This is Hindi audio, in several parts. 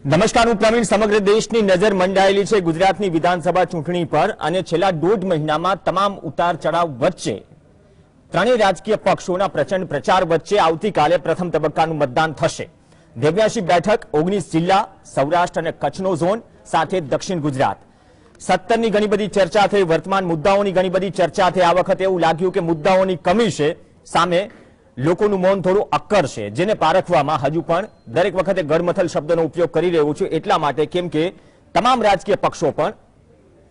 નમસ્કાર, હું પ્રવીણ. સમગ્ર દેશની નજર મંડાયેલી છે ગુજરાતની વિધાનસભા ચૂંટણી પર અને છેલ્લા 1.5 મહિનામાં તમામ ઉતાર ચઢાવ વચ્ચે ત્રણેય રાજકીય પક્ષોના પ્રચંડ પ્રચાર વચ્ચે આવતીકાલે પ્રથમ તબક્કાનું મતદાન થશે. 89 બેઠક, 19 જિલ્લા, સૌરાષ્ટ્ર અને કચ્છનો ઝોન સાથે દક્ષિણ ગુજરાત. 17ની ઘણી બધી ચર્ચા થઈ, વર્તમાન મુદ્દાઓની ઘણી બધી ચર્ચા થઈ. આ વખતે એવું લાગ્યું કે મુદ્દાઓની કમી છે, સામે લોકોનું મૌન થોડું અક્કર છે, જેને પારખવામાં હજુ પણ દરેક વખતે ગડમથલ શબ્દનો ઉપયોગ કરી રહ્યો છું એટલા માટે કેમ કે તમામ રાજકીય પક્ષો પણ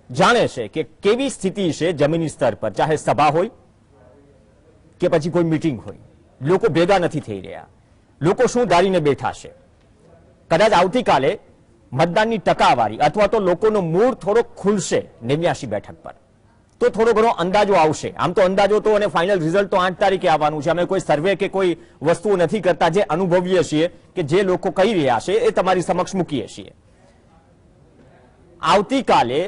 જાણે છે કે કેવી સ્થિતિ છે જમીની સ્તર પર, ચાહે સભા હોય કે પછી કોઈ મીટિંગ હોય. લોકો ભેગા નથી થઈ રહ્યા, લોકો શું ધારીને બેઠા છે. કદાચ આવતીકાલે મતદાનની ટકાવારી અથવા તો લોકોનો મૂડ થોડો ખુલશે 89 બેઠક પર, તો થોડો ઘણો અંદાજો આવશે. આમ તો અંદાજો તો અને ફાઇનલ રિઝલ્ટ તો 8 તારીખે આવવાનું છે. અમે કોઈ સર્વે કે કોઈ વસ્તુઓ નથી કરતા, જે અનુભવીએ છીએ કે જે લોકો કહી રહ્યા છે એ તમારી સમક્ષ મૂકીએ છીએ. આવતીકાલે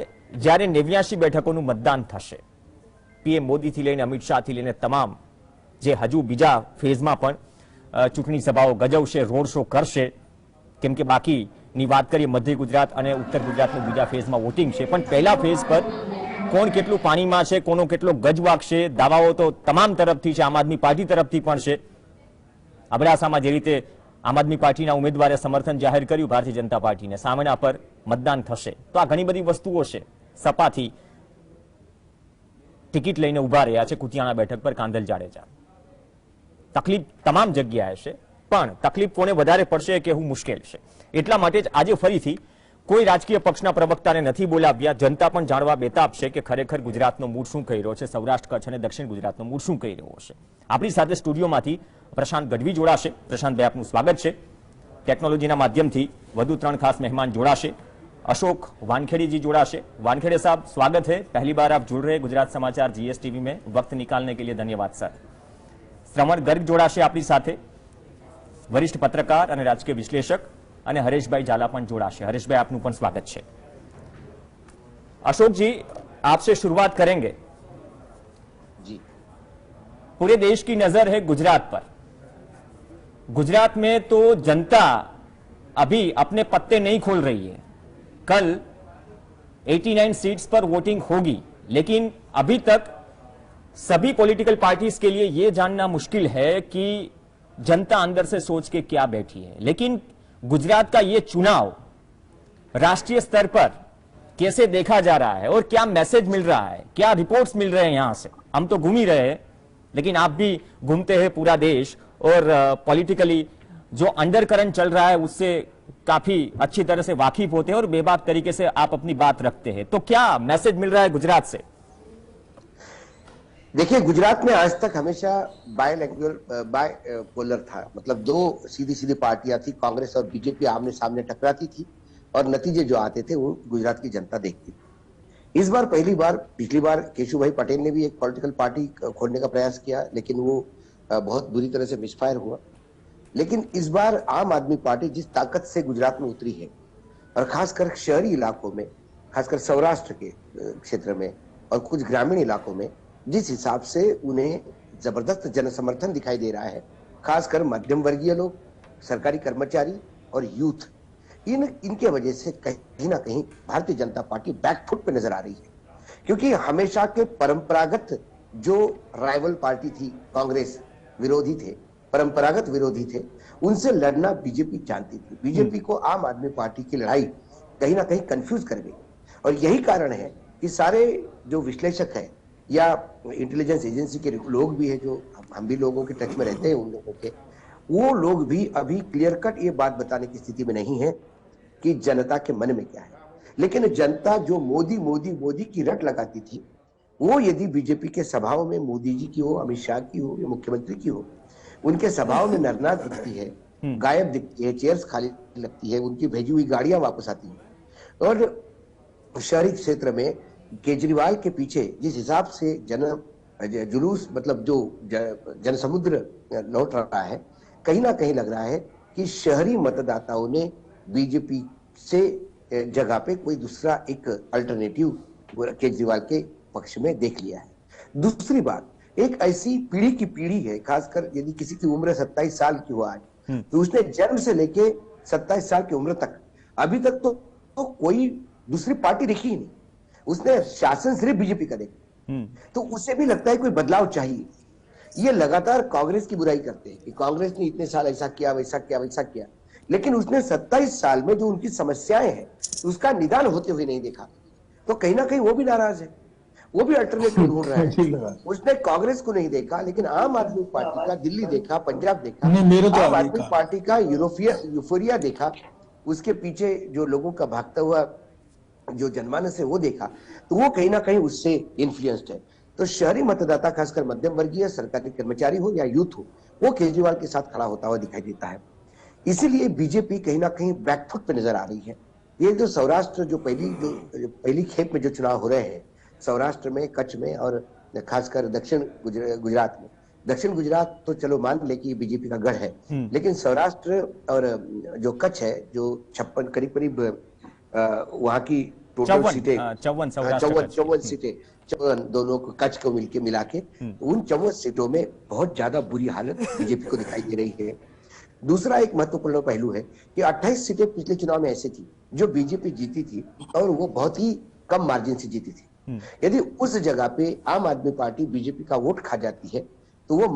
જ્યારે 89 બેઠકોનું મતદાન થશે, પીએમ મોદીથી લઈને અમિત શાહથી લઈને તમામ જે હજુ બીજા ફેઝમાં પણ ચૂંટણી સભાઓ ગજવશે, રોડ શો કરશે, કેમ કે બાકીની વાત કરીએ મધ્ય ગુજરાત અને ઉત્તર ગુજરાતનું બીજા ફેઝમાં વોટિંગ છે. પણ પહેલા ફેઝ પર કોણ કેટલું પાણીમાં છે, કોનો કેટલો ગજ વાગશે, દાવાઓ તો તમામ તરફથી છે, આમ આદમી પાર્ટી તરફથી પણ છે. અબડાસામાં જે રીતે આમ આદમી પાર્ટીના ઉમેદવારે સમર્થન જાહેર કર્યું ભારતીય જનતા પાર્ટીને, સામેના પર મતદાન થશે. તો આ ઘણી બધી વસ્તુઓ છે. સપાથી ટિકિટ લઈને ઉભા રહ્યા છે કુતિયાણા બેઠક પર કાંધલ જાડેજા. તકલીફ તમામ જગ્યાએ છે, પણ તકલીફ કોને વધારે પડશે એ કહેવું મુશ્કેલ છે. એટલા માટે જ આજે ફરીથી કોઈ રાજકીય પક્ષના પ્રવક્તાને નથી બોલાવ્યા. જનતા પણ જાણવા બેતાબ છે કે ખરેખર ગુજરાતનો મૂડ શું કહી રહ્યો છે, સૌરાષ્ટ્ર, કચ્છ અને દક્ષિણ ગુજરાતનો મૂડ શું કહી રહ્યો છે. આપણી સાથે સ્ટુડિયોમાંથી પ્રશાંત ગઢવી જોડાશે. પ્રશાંતભાઈ, આપનું સ્વાગત છે. ટેકનોલોજીના માધ્યમથી વધુ 3 ખાસ મહેમાન જોડાશે. अशोक वानखेड़ी जी जोड़ा से. वानखेड़े साहब, स्वागत है. पहली बार आप जुड़ रहे गुजरात समाचार जीएसटीवी में, वक्त निकालने के लिए धन्यवाद सर. श्रवण गर्ग जोड़ा से अपनी साथे, वरिष्ठ पत्रकार और राजकीय विश्लेषक, और हरेश भाई झाला पण जोड़ा से. हरेश भाई, आपનું પણ स्वागत है. अशोक जी, आपसे शुरुआत करेंगे. जी, पूरे देश की नजर है गुजरात पर. गुजरात में तो जनता अभी अपने पत्ते नहीं खोल रही है. कल 89 सीट्स पर वोटिंग होगी, लेकिन अभी तक सभी पॉलिटिकल पार्टीज के लिए यह जानना मुश्किल है कि जनता अंदर से सोच के क्या बैठी है. लेकिन गुजरात का यह चुनाव राष्ट्रीय स्तर पर कैसे देखा जा रहा है और क्या मैसेज मिल रहा है, क्या रिपोर्ट्स मिल रहे हैं यहां से? हम तो घूम ही रहे हैं, लेकिन आप भी घूमते हैं पूरा देश और पॉलिटिकली जो अंडर करंट चल रहा है उससे काफी अच्छी तरह से वाकिफ होते हैं और बेबाक तरीके से आप अपनी बात रखते हैं. तो क्या मैसेज मिल रहा है गुजरात से? देखिए, गुजरात में आज तक हमेशा बायपोलर था. मतलब दो सीधी सीधी पार्टियां थी, कांग्रेस और बीजेपी आमने सामने टकराती थी और नतीजे जो आते थे वो गुजरात की जनता देखती थी. इस बार पहली बार, पिछली बार केशुभाई पटेल ने भी एक पॉलिटिकल पार्टी खोलने का प्रयास किया, लेकिन वो बहुत बुरी तरह से मिसफायर हुआ. लेकिन इस बार आम आदमी पार्टी जिस ताकत से गुजरात में उतरी है, और खासकर शहरी इलाकों में, खासकर सौराष्ट्र के क्षेत्र में और कुछ ग्रामीण इलाकों में, जिस हिसाब से उन्हें जबरदस्त जनसमर्थन दिखाई दे रहा है, खासकर मध्यम वर्गीय लोग, सरकारी कर्मचारी और यूथ, इनके वजह से कहीं ना कहीं भारतीय जनता पार्टी बैकफुट पे नजर आ रही है. क्योंकि हमेशा के परंपरागत जो राइवल पार्टी थी, कांग्रेस विरोधी थे, परंपरागत विरोधी थे, उनसे लड़ना बीजेपी जानती थी. बीजेपी को आम आदमी पार्टी की लड़ाई कहीं ना कहीं कंफ्यूज कर गई. और यही कारण है कि सारे जो विश्लेषक हैं या इंटेलिजेंस एजेंसी के लोग भी है, जो हम भी लोगों के टच में रहते हैं, उन लोगों के, वो लोग भी अभी क्लियर कट ये बात बताने की स्थिति में नहीं है कि जनता के मन में क्या है. लेकिन जनता जो मोदी मोदी मोदी की रट लगाती थी, वो यदि बीजेपी के सभाओं में मोदी जी की हो, अमित शाह की हो या मुख्यमंत्री की हो, उनके सभाओं में नरनाथ दिखती है, गायब दिखती है, चेयर्स खाली लगती है, उनकी भेजी हुई गाड़ियां वापस आती हैं. और शहरी क्षेत्र में केजरीवाल के पीछे जिस हिसाब से जुलूस, मतलब जो जनसमुद्र लौट रहा है, कहीं ना कहीं लग रहा है कि शहरी मतदाताओं ने बीजेपी से जगह पे कोई दूसरा एक अल्टरनेटिव केजरीवाल के पक्ष में देख लिया है. दूसरी बात, एक ऐसी पीढ़ी की पीढ़ी है, खासकर यदि किसी की उम्र 27 साल की हो आज, तो उसने जन्म से लेके 27 साल की उम्र तक अभी तक तो कोई दूसरी पार्टी दिखी ही नहीं, उसने शासन सिर्फ बीजेपी का देखा। तो उसे भी लगता है कोई बदलाव चाहिए। ये लगातार कांग्रेस की बुराई करते हैं कि कांग्रेस ने इतने साल ऐसा किया वैसा किया वैसा किया, लेकिन उसने 27 साल में जो उनकी समस्याएं हैं उसका निदान होते हुए नहीं देखा। तो कहीं ना कहीं वो भी नाराज है, वो भी अल्टरनेटिव ढूंढ रहा है। उसने कांग्रेस को नहीं देखा, लेकिन आम आदमी पार्टी का दिल्ली देखा, पंजाब देखा, आम आदमी पार्टी का यूफोरिया देखा, उसके पीछे जो लोगों का भागता हुआ जो जनमानस है वो देखा, तो वो कहीं ना कहीं उससे इन्फ्लुएंस्ड है। तो शहरी मतदाता, खासकर मध्यम वर्गीय, सरकारी कर्मचारी हो या यूथ हो, वो केजरीवाल के साथ खड़ा होता हुआ दिखाई देता है। इसीलिए बीजेपी कहीं ना कहीं बैकफुट पे नजर आ रही है। ये जो सौराष्ट्र जो पहली खेप में जो चुनाव हो रहे हैं, सौराष्ट्र में, कच्छ में और खासकर दक्षिण गुजरात में, दक्षिण गुजरात तो चलो मान ले कि बीजेपी का गढ़ है, लेकिन सौराष्ट्र और जो कच्छ है, जो 56 करीब वहां की टोटल सीटें 54 सीटें, 54 दोनों को कच्छ को मिला के उन 54 सीटों में बहुत ज्यादा बुरी हालत बीजेपी को दिखाई दे रही है। दूसरा एक महत्वपूर्ण पहलू है कि 28 सीटें पिछले चुनाव में ऐसी थी जो बीजेपी जीती थी और वो बहुत ही कम मार्जिन से जीती थी। यदि उस जगह पे आम आदमी पार्टी बीजेपी का वोट खा जाती है तो वो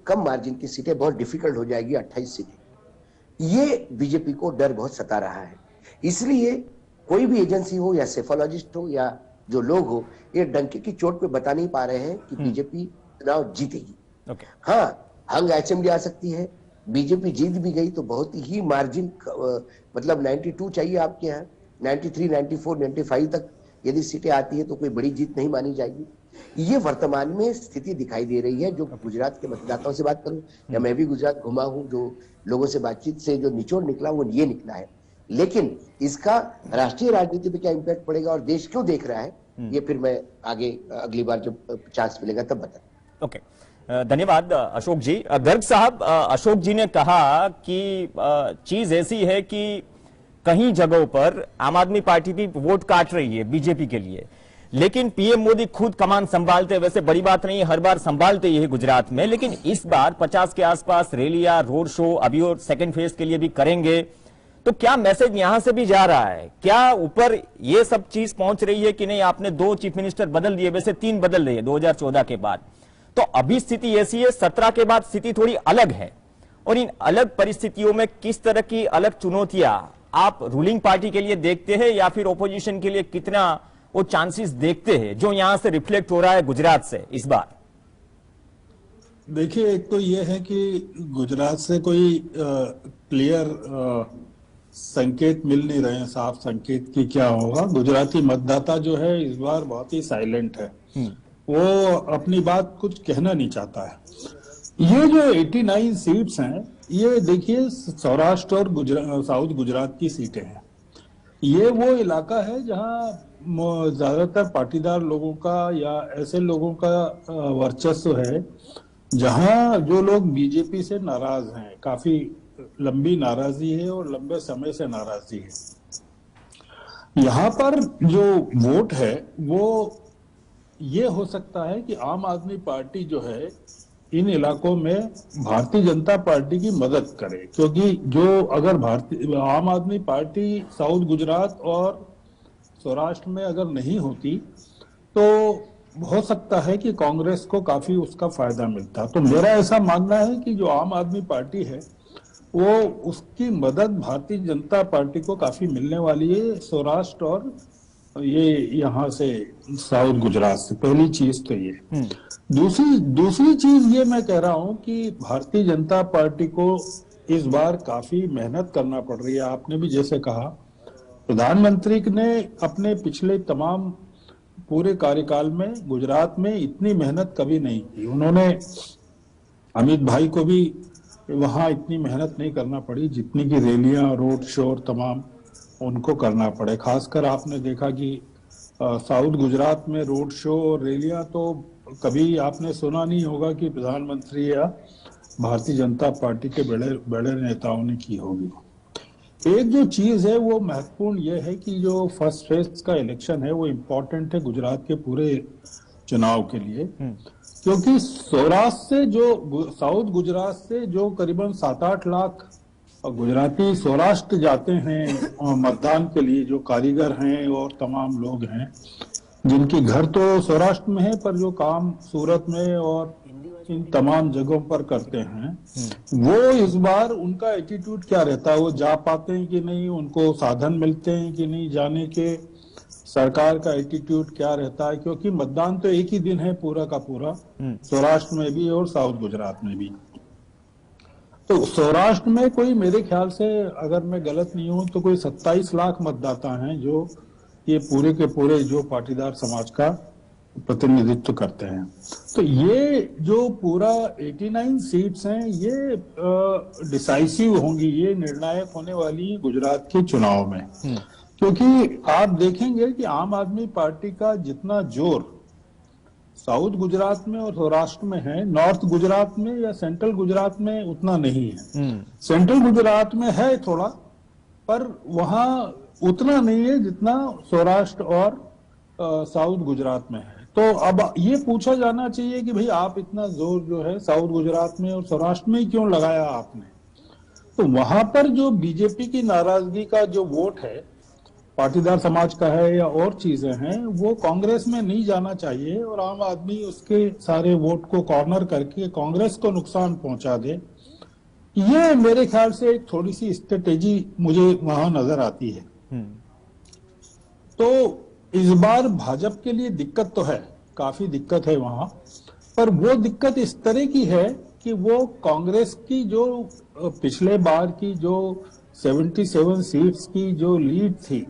कम मार्जिन की सीटें बहुत डिफिकल्ट हो जाएगी, 28 सीटें। ये बीजेपी को डर बहुत सता रहा है। इसलिए कोई भी एजेंसी हो या सेफोलॉजिस्ट हो या जो लोग हो, ये डंके की चोट पे बता नहीं पा रहे हैं कि बीजेपी चुनाव जीतेगी। हाँ, हंग असेंबली आ सकती है, बीजेपी जीत भी गई तो बहुत ही मार्जिन, मतलब 92 चाहिए आपके यहाँ, 93, 94, 95 तक यदि सीटें आती है तो कोई बड़ी जीत नहीं मानी जाएगी। ये वर्तमान में स्थिति दिखाई दे रही है। जो गुजरात के मतदाताओं से बात करूं या मैं भी गुजरात घुमा हूं, जो लोगों से बातचीत से जो निचोड़ निकला वो ये निकला है। लेकिन इसका राष्ट्रीय राजनीति पे क्या इम्पैक्ट पड़ेगा और देश क्यों देख रहा है, ये फिर मैं आगे अगली बार जब चांस मिलेगा तब बता। ओके, धन्यवाद अशोक जी। गर्ग साहब, अशोक जी ने कहा कि चीज ऐसी है कि कहीं जगहों पर आम आदमी पार्टी भी वोट काट रही है बीजेपी के लिए, लेकिन पीएम मोदी खुद कमान संभालते, वैसे बड़ी बात नहीं, हर बार संभालते ही है गुजरात में, लेकिन इस बार 50 के आसपास रैलियां, रोड शो अभी और सेकंड फेज के लिए भी करेंगे। तो क्या मैसेज यहां से भी जा रहा है? क्या ऊपर ये सब चीज पहुंच रही है कि नहीं? आपने 2 चीफ मिनिस्टर बदल दिए, वैसे 3 बदल रही है 2014 के बाद। तो अभी स्थिति ऐसी है, 17 के बाद स्थिति थोड़ी अलग है, और इन अलग परिस्थितियों में किस तरह की अलग चुनौतियां आप रूलिंग पार्टी के लिए देखते हैं या फिर ओपोजिशन के लिए कितना वो चांसेस देखते हैं जो यहां से रिफ्लेक्ट हो रहा है गुजरात से इस बार? देखिए, एक तो ये है कि गुजरात से कोई क्लियर संकेत मिल नहीं रहे हैं, साफ संकेत कि क्या होगा। गुजराती मतदाता जो है इस बार बहुत ही साइलेंट है, वो अपनी बात कुछ कहना नहीं चाहता है। ये जो 89 सीट्स हैं, ये देखिए सौराष्ट्र और साउथ गुजरात की सीटें हैं। ये वो इलाका है जहां ज्यादातर पाटीदार लोगों का या ऐसे लोगों का वर्चस्व है, जहां जो लोग बीजेपी से नाराज हैं, काफी लंबी नाराजगी है और लंबे समय से नाराजगी है। यहाँ पर जो वोट है वो ये हो सकता है कि आम आदमी पार्टी जो है इन इलाकों में भारतीय जनता पार्टी की मदद करे, क्योंकि जो अगर आम आदमी पार्टी साउथ गुजरात और सौराष्ट्र में अगर नहीं होती तो हो सकता है कि कांग्रेस को काफी उसका फायदा मिलता। तो मेरा ऐसा मानना है कि जो आम आदमी पार्टी है वो उसकी मदद भारतीय जनता पार्टी को काफी मिलने वाली है सौराष्ट्र और ये यहाँ से साउथ गुजरात से। पहली चीज तो ये। दूसरी चीज ये मैं कह रहा हूँ कि भारतीय जनता पार्टी को इस बार काफी मेहनत करना पड़ रही है। आपने भी जैसे कहा, प्रधानमंत्री ने अपने पिछले तमाम पूरे कार्यकाल में गुजरात में इतनी मेहनत कभी नहीं की। उन्होंने अमित भाई को भी वहां इतनी मेहनत नहीं करना पड़ी जितनी की रैलियां, रोड शो तमाम उनको करना पड़े। खासकर आपने देखा कि साउथ गुजरात में रोड शो और रैलियां तो कभी आपने सुना नहीं होगा कि प्रधानमंत्री या भारतीय जनता पार्टी के बड़े बड़े नेताओं ने की होगी। एक जो चीज है वो महत्वपूर्ण ये है कि जो फर्स्ट फेज का इलेक्शन है वो इम्पोर्टेंट है गुजरात के पूरे चुनाव के लिए, क्योंकि सौराष्ट्र से जो साउथ गुजरात से जो करीबन 7-8 लाख और गुजराती सौराष्ट्र जाते हैं मतदान के लिए, जो कारीगर हैं और तमाम लोग हैं जिनके घर तो सौराष्ट्र में है पर जो काम सूरत में और इन तमाम जगहों पर करते हैं, वो इस बार उनका एटीट्यूड क्या रहता है, वो जा पाते हैं कि नहीं, उनको साधन मिलते हैं कि नहीं जाने के, सरकार का एटीट्यूड क्या रहता है, क्योंकि मतदान तो एक ही दिन है पूरा का पूरा, सौराष्ट्र में भी और साउथ गुजरात में भी। तो सौराष्ट्र में कोई, मेरे ख्याल से अगर मैं गलत नहीं हूं तो कोई 27 लाख मतदाता हैं जो ये पूरे के पूरे जो पाटीदार समाज का प्रतिनिधित्व करते हैं। तो ये जो पूरा 89 सीट्स हैं ये डिसाइसिव होंगी, ये निर्णायक होने वाली गुजरात के चुनाव में, क्योंकि आप देखेंगे कि आम आदमी पार्टी का जितना जोर साउथ गुजरात में और सौराष्ट्र में है, नॉर्थ गुजरात में या सेंट्रल गुजरात में उतना नहीं है। सेंट्रल गुजरात में है थोड़ा, पर वहां उतना नहीं है जितना सौराष्ट्र और साउथ गुजरात में है। तो अब ये पूछा जाना चाहिए कि भाई आप इतना जोर जो है साउथ गुजरात में और सौराष्ट्र में ही क्यों लगाया आपने। तो वहां पर जो बीजेपी की नाराजगी का जो वोट है, पाटीदार समाज का है या और चीजें हैं, वो कांग्रेस में नहीं जाना चाहिए और आम आदमी उसके सारे वोट को कॉर्नर करके कांग्रेस को नुकसान पहुंचा दे। ये मेरे ख्याल से एक थोड़ी सी स्ट्रेटेजी मुझे वहां नजर आती है। तो इस बार भाजपा के लिए दिक्कत तो है, काफी दिक्कत है वहां, पर वो दिक्कत इस तरह की है कि वो कांग्रेस की जो पिछले बार की जो 77 सीट्स की जो लीड थी,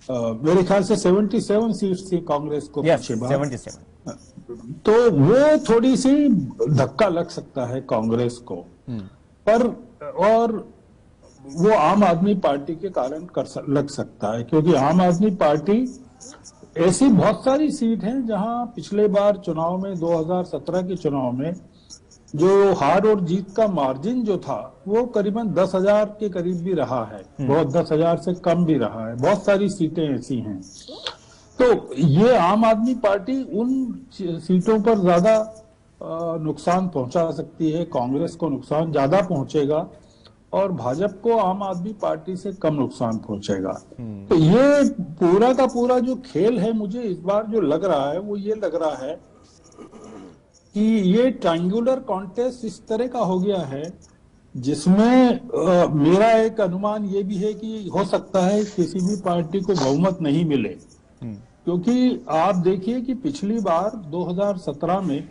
मेरे ख्याल से 77 सीट्स थी कांग्रेस को पिछले बार, 77। तो वो थोड़ी सी धक्का लग सकता है कांग्रेस को, पर और वो आम आदमी पार्टी के कारण लग सकता है, क्योंकि आम आदमी पार्टी ऐसी बहुत सारी सीट हैं जहां पिछले बार चुनाव में 2017 के चुनाव में जो हार और जीत का मार्जिन जो था वो करीबन 10,000 के करीब भी रहा है, बहुत 10,000 से कम भी रहा है, बहुत सारी सीटें ऐसी हैं। तो ये आम आदमी पार्टी उन सीटों पर ज्यादा नुकसान पहुंचा सकती है, कांग्रेस को नुकसान ज्यादा पहुंचेगा और भाजपा को आम आदमी पार्टी से कम नुकसान पहुंचेगा। तो ये पूरा का पूरा जो खेल है, मुझे इस बार जो लग रहा है वो ये लग रहा है कि ये ट्रायंगुलर कॉन्टेस्ट इस तरह का हो गया है जिसमें मेरा एक अनुमान ये भी है कि हो सकता है किसी भी पार्टी को बहुमत नहीं मिले, क्योंकि आप देखिए कि पिछली बार 2017 में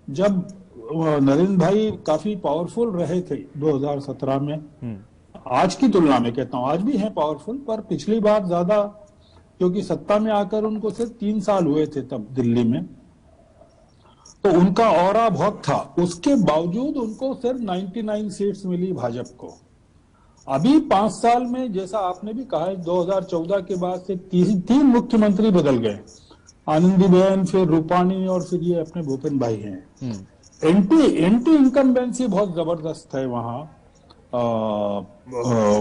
जब नरेंद्र भाई काफी पावरफुल रहे थे 2017 में, आज की तुलना में कहता हूं, आज भी हैं पावरफुल, पर पिछली बार ज्यादा, क्योंकि सत्ता में आकर उनको सिर्फ 3 साल हुए थे तब दिल्ली में, तो उनका ऑरा बहुत था, उसके बावजूद उनको सिर्फ 99 सीट्स मिली भाजपा को। अभी 5 साल में, जैसा आपने भी कहा, 2014 के बाद से 3 मुख्यमंत्री बदल गए, आनंदीबेन, फिर रूपाणी और फिर ये अपने भूपेन भाई हैं। एंटी इनकम्बेंसी बहुत जबरदस्त है वहां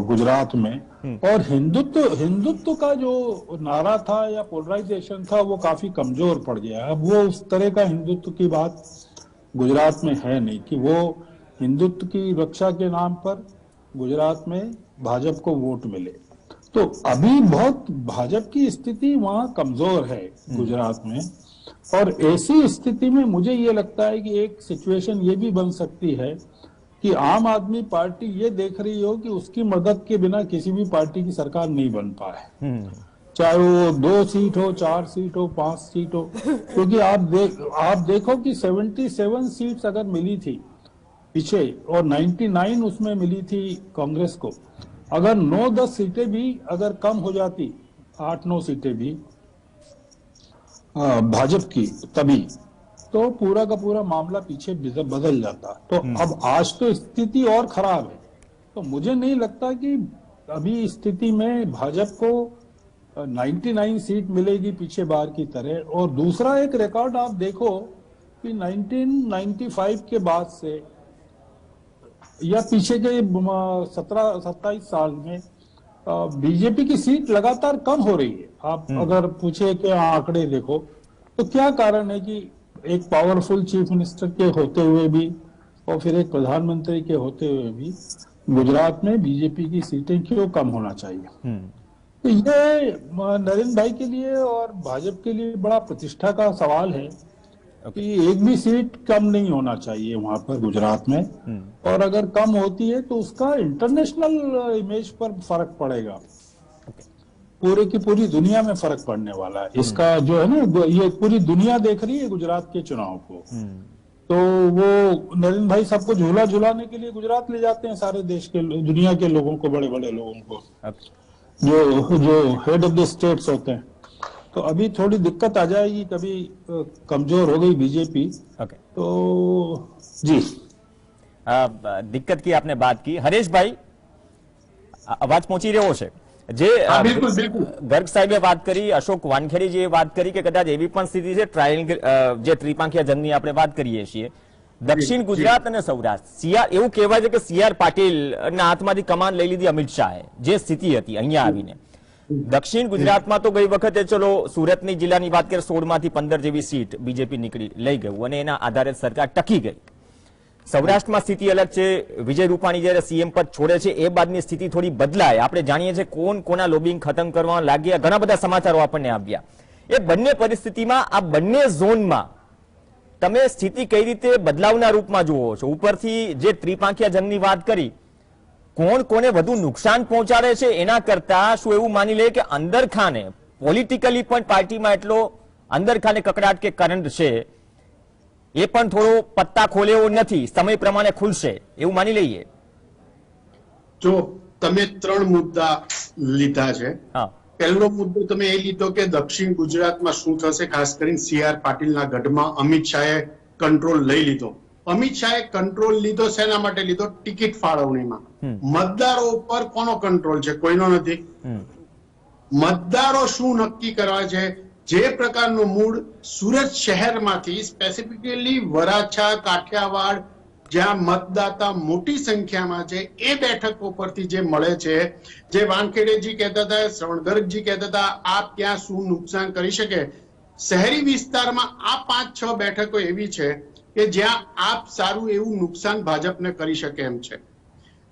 गुजरात में, और हिंदुत्व का जो नारा था या पोलराइजेशन था वो काफी कमजोर पड़ गया। अब वो उस तरह का हिंदुत्व की बात गुजरात में है नहीं कि वो हिंदुत्व की रक्षा के नाम पर गुजरात में भाजपा को वोट मिले। तो अभी बहुत भाजपा की स्थिति वहां कमजोर है गुजरात में, और ऐसी स्थिति में मुझे ये लगता है कि एक सिचुएशन ये भी बन सकती है कि आम आदमी पार्टी ये देख रही हो कि उसकी मदद के बिना किसी भी पार्टी की सरकार नहीं बन पाए, चाहे वो 2 सीट हो, 4 सीट हो, 5 सीट हो, क्योंकि आप देखो कि 77 सीट्स अगर मिली थी पीछे और 99 उसमें मिली थी कांग्रेस को, अगर 9-10 सीटें भी अगर कम हो जाती, 8-9 सीटें भी भाजपा की, तभी तो पूरा का पूरा मामला पीछे बदल जाता। तो अब आज तो स्थिति और खराब है, तो मुझे नहीं लगता कि अभी स्थिति में भाजपा को 99 सीट मिलेगी पीछे बार की तरह। और दूसरा एक रिकॉर्ड आप देखो कि 1995 के बाद से या पीछे के 17-27 साल में बीजेपी की सीट लगातार कम हो रही है। आप अगर पूछे कि आंकड़े देखो तो क्या कारण है कि एक पावरफुल चीफ मिनिस्टर के होते हुए भी और फिर एक प्रधानमंत्री के होते हुए भी गुजरात में बीजेपी की सीटें क्यों कम होना चाहिए। तो ये नरेंद्र भाई के लिए और भाजपा के लिए बड़ा प्रतिष्ठा का सवाल है कि एक भी सीट कम नहीं होना चाहिए वहां पर गुजरात में, और अगर कम होती है तो उसका इंटरनेशनल इमेज पर फर्क पड़ेगा, पूरे की पूरी दुनिया में फर्क पड़ने वाला है। इसका जो है ना, ये पूरी दुनिया देख रही है गुजरात के चुनाव को, तो वो नरेंद्र भाई सबको झूला झुलाने के लिए गुजरात ले जाते हैं, सारे देश के दुनिया के लोगों को, बड़े बड़े लोगों को, जो हेड ऑफ द स्टेट्स होते हैं। तो अभी थोड़ी दिक्कत आ जाएगी, कभी कमजोर हो गई बीजेपी तो जी। दिक्कत की आपने बात की, हरेशભાઈ અવાજ પહોંચી રહ્યો છે? જે ગર્ગ સાહેબે વાત કરી, અશોક વાનખેડીજીએ વાત કરી કે કદાચ એવી પણ સ્થિતિ છે ટ્રાયેંગલ, જે ત્રિપાંખીય જંગની આપણે વાત કરીએ છીએ, દક્ષિણ ગુજરાત અને સૌરાષ્ટ્ર, એવું કહેવાય છે કે સીઆર પાટીલના હાથમાંથી કમાન લઈ લીધી અમિત શાહે, જે સ્થિતિ હતી અહીંયા આવીને. દક્ષિણ ગુજરાતમાં તો ગઈ વખતે ચલો સુરતની જિલ્લાની વાત કરીએ, 16માંથી 15 જેવી સીટ બીજેપી લઈ ગયું અને એના આધારે સરકાર ટકી ગઈ. સૌરાષ્ટ્રમાં સ્થિતિ અલગ છે. વિજય રૂપાણી જયારે સીએમ પદ છોડે છે એ બાદની સ્થિતિ થોડી બદલાય. આપણે જાણીએ છીએ કોણ કોના લોબિંગ ખતમ કરવા લાગ્યા, ઘણા બધા સમાચારો આપણને આવ્યા. એ બંને પરિસ્થિતિમાં, આ બંને ઝોનમાં તમે સ્થિતિ કઈ રીતે બદલાવના રૂપમાં જુઓ છો? ઉપરથી જે ત્રિપાંખીયા જંગની વાત કરી, કોણ કોને વધુ નુકસાન પહોંચાડે છે એના કરતા શું એવું માની લે કે અંદર ખાને પોલિટિકલી પણ પાર્ટીમાં એટલો અંદર ખાને કકડાટ કે કરંટ છે, એ પણ થોડો પત્તા ખોલે એવો નથી, સમય પ્રમાણે ખુલશે એવું માની લઈએ? જો તમે 3 મુદ્દા લીધા છે. પહેલો મુદ્દો તમે એ લીધો કે દક્ષિણ ગુજરાતમાં શું થશે, ખાસ કરીને સીઆર પાટીલના ગઢમાં અમિત શાહે કંટ્રોલ લઈ લીધો. અમિત શાહે કંટ્રોલ લીધો શેના માટે લીધો? ટિકિટ ફાળવણીમાં. મતદારો ઉપર કોનો કંટ્રોલ છે? કોઈનો નથી. મતદારો શું નક્કી કરવા છે? જે પ્રકારનો મૂડ સુરત શહેરમાંથી, સ્પેસિફિકલી વરાછા, કાઠિયાવાડ, જ્યાં મતદાતા મોટી સંખ્યામાં છે, એ બેઠકો પરથી જે મળે છે, જે વાનખેડેજી કહેતા હતા, શ્રવણ ગર્ગજી કહેતા હતા, આપ ક્યાં શું નુકસાન કરી શકે. શહેરી વિસ્તારમાં આ 5-6 બેઠકો એવી છે કે જ્યાં આપ સારું એવું નુકસાન ભાજપને કરી શકે એમ છે.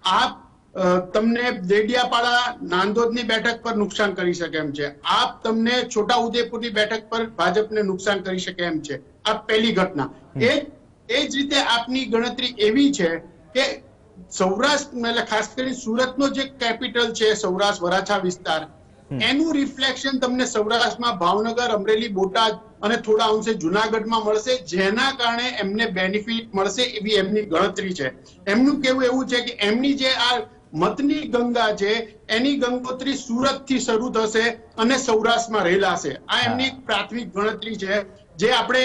આપ તમને દેડિયાપાડા, નાંદોદની બેઠક પર નુકસાન કરી શકે એમ છે. આપ તમને છોટાઉદેપુરની બેઠક પર ભાજપને નુકસાન કરી શકે એમ છે. આ પહેલી ઘટના. એ જ રીતે આપની ગણતરી એવી છે કે સૌરાષ્ટ્ર, એટલે ખાસ કરીને સુરતનો જે કેપિટલ છે સૌરાષ્ટ્ર વરાછા વિસ્તાર, એનું રિફ્લેક્શન તમને સૌરાષ્ટ્રમાં ભાવનગર, અમરેલી, બોટાદ અને થોડા અંશે જુનાગઢમાં મળશે, જેના કારણે એમને બેનિફિટ મળશે એવી એમની ગણતરી છે. એમનું કેવું એવું છે કે એમની જે આ મતની ગંગા છે એની ગંગોત્રી સુરતથી શરૂ થશે અને સૌરાષ્ટ્રમાં રહેલાશે. આ એમની પ્રાથમિક ગણતરી છે, જે આપણે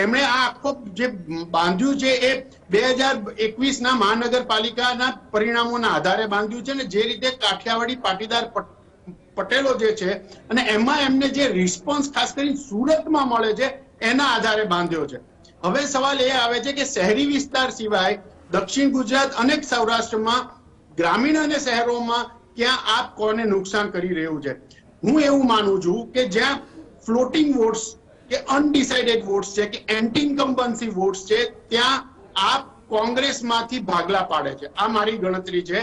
એમણે આ આખો જે બાંધ્યું છે એ 2021ના મહાનગરપાલિકાના પરિણામોના આધારે બાંધ્યું છે ને, જે રીતે કાઠિયાવાડી પાટીદાર પટેલો જે છે અને એમાં એમને જે રિસ્પોન્સ ખાસ કરીને સુરતમાં મળે છે એના આધારે બાંધ્યો છે. હવે સવાલ એ આવે છે કે શહેરી વિસ્તાર સિવાય દક્ષિણ ગુજરાત અને સૌરાષ્ટ્રમાં ગ્રામીણ અને શહેરોમાં ક્યાં આપ કોને નુકસાન કરી રહ્યું છે? હું એવું માનું છું કે જ્યાં ફ્લોટિંગ વોટ્સ કે અનડિસાઇડેડ વોટ્સ છે કે એન્ટી ઇન્કમ્બન્સી વોટ્સ છે, ત્યાં આપ કોંગ્રેસમાંથી ભાગલા પાડે છે. આ મારી ગણતરી છે.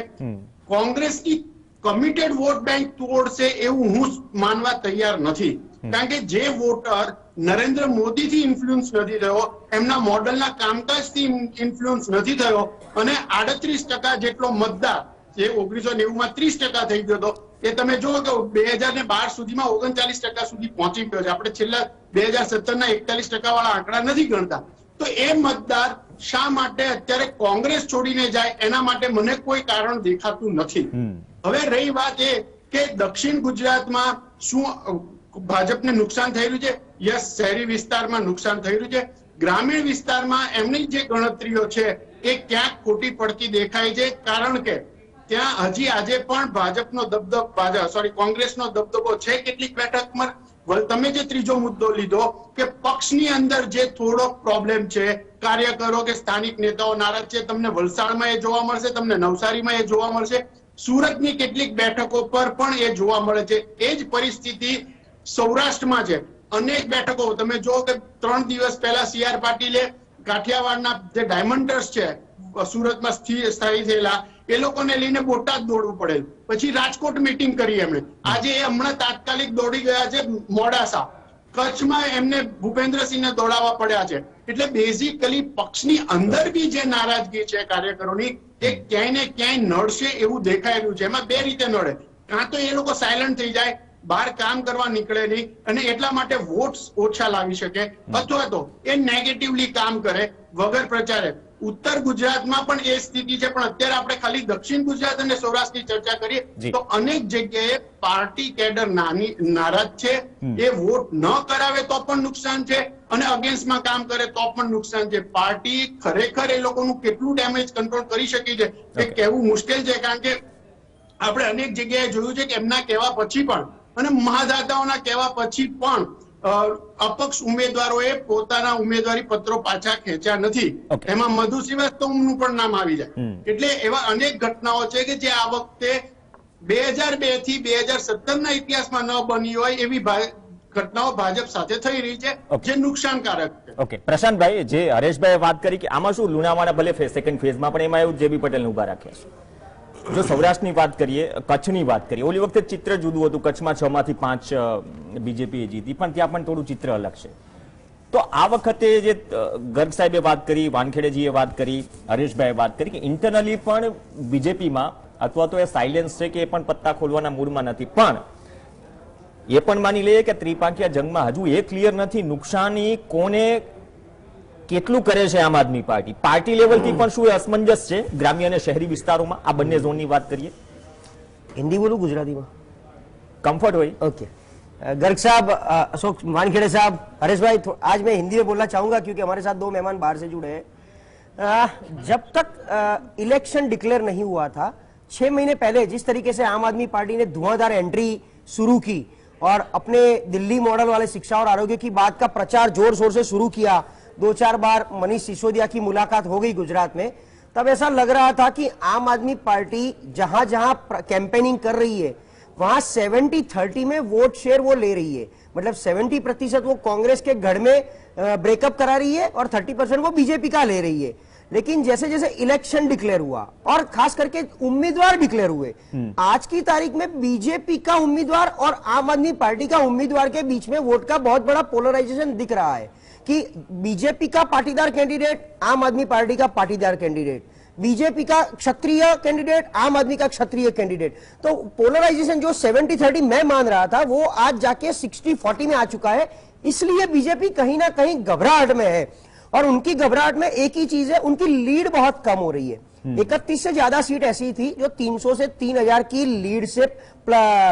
કોંગ્રેસની કમિટેડ વોટ બેંક તોડશે એવું હું માનવા તૈયાર નથી, કારણ કે જે વોટર નરેન્દ્ર મોદીથી ઇન્ફ્લુઅન્સ નથી થયો, એમના મોડલના કામકાજથી ઇન્ફ્લુઅન્સ નથી થયો, અને 38% જેટલો મતદાર જે 1990માં 30% થઈ ગયો હતો, એ તમે જુઓ કે 2012 સુધીમાં 39% સુધી પહોંચી ગયો છે. આપણે છેલ્લા 2017ના 41% વાળા આંકડા નથી ગણતા. તો એ મતદાર શા માટે અત્યારે કોંગ્રેસ છોડીને જાય, એના માટે મને કોઈ કારણ દેખાતું નથી. હવે રહી વાત એ કે દક્ષિણ ગુજરાતમાં શું ભાજપને નુકસાન થઈ રહ્યું છે? યસ, શહેરી વિસ્તારમાં નુકસાન થઈ રહ્યું છે. ગ્રામીણ વિસ્તારમાં એમની જે ગણતરીઓ છે એ ક્યાંક ખોટી પડતી દેખાય છે, કારણ કે ત્યાં હજી આજે પણ ભાજપનો દબદબો, કોંગ્રેસનો દબદબો છે કેટલીક બેઠકમાં. તમે જે ત્રીજો મુદ્દો લીધો કે પક્ષની અંદર જે થોડો પ્રોબ્લેમ છે, કાર્યકરો કે સ્થાનિક નેતાઓ નારાજ છે, તમને વલસાડમાં એ જોવા મળશે, તમને નવસારીમાં એ જોવા મળશે, સુરતની કેટલીક બેઠકો પર પણ એ જોવા મળે છે. એ જ પરિસ્થિતિ સૌરાષ્ટ્રમાં છે. અનેક બેઠકો તમે જો કે 3 દિવસ પહેલા સીઆર પાટીલે કાઠિયાવાડના જે ડાયમંડર્સ છે સુરતમાં સ્થાયી થયેલા, એ લોકોને લઈને બોટાદ દોડવું પડે, પછી રાજકોટ મીટિંગ કરી એમણે, આજે એ હમણાં તાત્કાલિક દોડી ગયા છે મોડાસા, કચ્છમાં એમને ભૂપેન્દ્રસિંહને દોડાવવા પડ્યા છે. એટલે બેઝિકલી પક્ષની અંદર બી જે નારાજગી છે કાર્યકરોની એ ક્યાંય ને ક્યાંય નડશે એવું દેખાઈ રહ્યું છે. એમાં બે રીતે નડે, કાં તો એ લોકો સાયલન્ટ થઈ જાય, બહાર કામ કરવા નીકળે નહીં અને એટલા માટે વોટ્સ ઓછા લાવી શકે, અથવા તો એ નેગેટિવલી કામ કરે વગર પ્રચારે. ઉત્તર ગુજરાતમાં પણ એ સ્થિતિ છે, પણ અત્યારે આપણે ખાલી દક્ષિણ ગુજરાત અને સૌરાષ્ટ્રની ચર્ચા કરીએ તો અનેક જગ્યાએ પાર્ટી કેડર નારાજ છે. એ વોટ ન કરાવે તો પણ નુકસાન છે અને અગેન્સ્ટમાં કામ કરે તો પણ નુકસાન છે. પાર્ટી ખરેખર એ લોકોનું કેટલું ડેમેજ કંટ્રોલ કરી શકી છે એ કહેવું મુશ્કેલ છે, કારણ કે આપણે અનેક જગ્યાએ જોયું છે કે એમના કહેવા પછી પણ અને મહાદાતાઓના કહેવા પછી પણ અપક્ષ ઉમેદવારોએ પોતાના ઉમેદવારી પત્રો પાછા ખેંચ્યા નથી. એમાં મધુ શ્રીવાસ્તવનું પણ નામ આવી જાય. એટલે એવા અનેક ઘટનાઓ છે કે જે આ વખતે 2002 થી 2017ના ઇતિહાસમાં ન બની હોય એવી ઘટનાઓ ભાજપ સાથે થઈ રહી છે, જે નુકસાનકારક છે. ઓકે, પ્રશાંતભાઈ, જે હરેશભાઈ વાત કરી કે આમાં શું લુણાવાડા ભલે સેકન્ડ ફેઝમાં પણ એમાં એવું જેબી પટેલને ઉભા રાખ્યા છે. જો સૌરાષ્ટ્રની વાત કરીએ, કચ્છની વાત કરીએ, ઓલી વખતે ચિત્ર જુદું હતું. કચ્છમાં 6 માંથી 5 બીજેપી જીતી, પણ ત્યાં પણ થોડું ચિત્ર અલગ છે. તો આ વખતે જે ગર્ગ સાહેબે વાત કરી, વાનખેડેજીએ વાત કરી, હરેશભાઈએ વાત કરી કે ઇન્ટરનલી પણ બીજેપીમાં અથવા તો એ સાયલેન્સ છે કે એ પણ પત્તા ખોલવાના મૂડમાં નથી. પણ એ પણ માની લઈએ કે ત્રિપાંખિયા જંગમાં હજુ એ ક્લિયર નથી નુકસાની કોને કેટલું કરે છે આમ આદમી પાર્ટી. પાર્ટી લેવલથી પણ શું અસમંજસ છે ગ્રામ્ય અને શહેરી વિસ્તારોમાં? આ બંને ઝોનની વાત કરીએ. हिंदी बोलूं गुजराती में? कम्फर्ट હોય. ओके, गर्ग साहब, अशोक वानखेड़े साहब, हरेश भाई, आज मैं हिंदी में बोलना चाहूंगा क्योंकि हमारे साथ 2 मेहमान बाहर से जुड़े हैं. जब तक इलेक्शन डिक्लेयर नहीं हुआ था, 6 महीने पहले जिस तरीके से आम आदमी पार्टी ने धुआंधार एंट्री शुरू की और अपने दिल्ली मॉडल वाले शिक्षा और आरोग्य की बात का प्रचार जोर शोर से शुरू किया, 2-4 बार मनीष सिसोदिया की मुलाकात हो गई गुजरात में, तब ऐसा लग रहा था कि आम आदमी पार्टी जहां जहां कैंपेनिंग कर रही है वहां 70-30 में वोट शेयर वो ले रही है. मतलब 70% वो कांग्रेस के गढ़ में ब्रेकअप करा रही है और 30% वो बीजेपी का ले रही है. लेकिन जैसे जैसे इलेक्शन डिक्लेयर हुआ और खास करके उम्मीदवार डिक्लेयर हुए, आज की तारीख में बीजेपी का उम्मीदवार और आम आदमी पार्टी का उम्मीदवार के बीच में वोट का बहुत बड़ा पोलराइजेशन दिख रहा है कि बीजेपी का पाटीदार कैंडिडेट, आम आदमी पार्टी का पाटीदार कैंडिडेट, बीजेपी का क्षत्रिय कैंडिडेट, आम आदमी का क्षत्रिय कैंडिडेट. तो पोलराइजेशन जो 70-30 मैं मान रहा था वो आज जाके 60-40 में आ चुका है. इसलिए बीजेपी कहीं ना कहीं घबराहट में है और उनकी घबराहट में एक ही चीज है, उनकी लीड बहुत कम हो रही है. 31 से ज्यादा सीट ऐसी थी जो 300 से 3000 की लीड से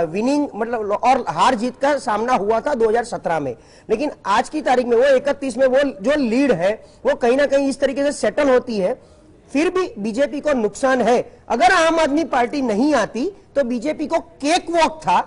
विनिंग मतलब और हार जीत का सामना हुआ था 2017 में. लेकिन आज की तारीख में वो 31 में वो जो लीड है वो कहीं ना कहीं इस तरीके से सेटल होती है. फिर भी बीजेपी को नुकसान है. अगर आम आदमी पार्टी नहीं आती तो बीजेपी को केक वॉक था,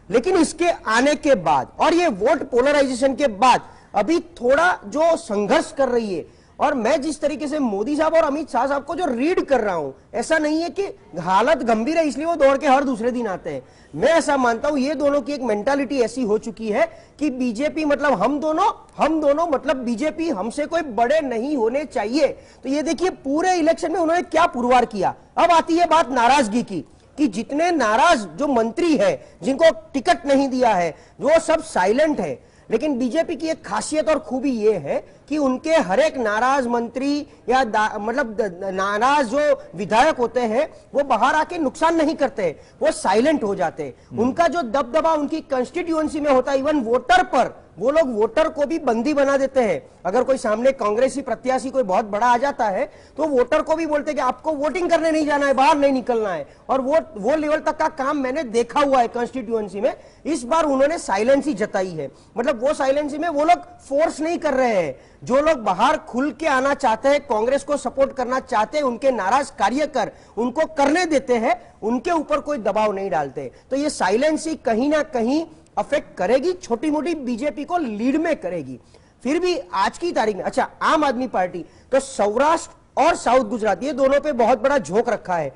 लेकिन इसके आने के बाद और ये वोट पोलराइजेशन के बाद अभी थोड़ा जो संघर्ष कर रही है, और मैं जिस तरीके से मोदी साहब और अमित शाह साहब को जो रीड कर रहा हूं, ऐसा नहीं है कि हालत गंभीर है इसलिए वो दौड़ के हर दूसरे दिन आते हैं. मैं ऐसा मानता हूं ये दोनों की एक मेंटालिटी ऐसी हो चुकी है कि बीजेपी मतलब हम दोनों मतलब बीजेपी हमसे कोई बड़े नहीं होने चाहिए. तो ये देखिए पूरे इलेक्शन में उन्होंने क्या पुरवार किया. अब आती है बात नाराजगी की कि जितने नाराज जो मंत्री है जिनको टिकट नहीं दिया है वो सब साइलेंट है. लेकिन बीजेपी की एक खासियत और खूबी ये है कि उनके हर एक नाराज मंत्री या मतलब नाराज जो विधायक होते हैं वो बाहर आके नुकसान नहीं करते, वो साइलेंट हो जाते. उनका जो दबदबा उनकी कंस्टिट्यूएंसी में होता है, इवन वोटर पर, वो लोग वोटर को भी बंदी बना देते हैं. अगर कोई सामने कांग्रेसी प्रत्याशी कोई बहुत बड़ा आ जाता है तो वोटर को भी बोलते हैं कि आपको वोटिंग करने नहीं जाना है, बाहर नहीं निकलना है. और वो लेवल तक का काम मैंने देखा हुआ है कंस्टिट्यूएंसी में. इस बार उन्होंने साइलेंसी जताई है. मतलब वो साइलेंसी में वो लोग फोर्स नहीं कर रहे हैं. जो लोग बाहर खुल के आना चाहते हैं, कांग्रेस को सपोर्ट करना चाहते हैं, उनके नाराज कार्यकर उनको करने देते हैं, उनके ऊपर कोई दबाव नहीं डालते. तो ये साइलेंसी कहीं ना कहीं अफेक्ट करेगी, छोटी मोटी बीजेपी को लीड में करेगी. फिर भी आज की तारीख में अच्छा आम आदमी पार्टी तो सौराष्ट्र और साउथ गुजरात ये दोनों पे बहुत बड़ा झोंक रखा है.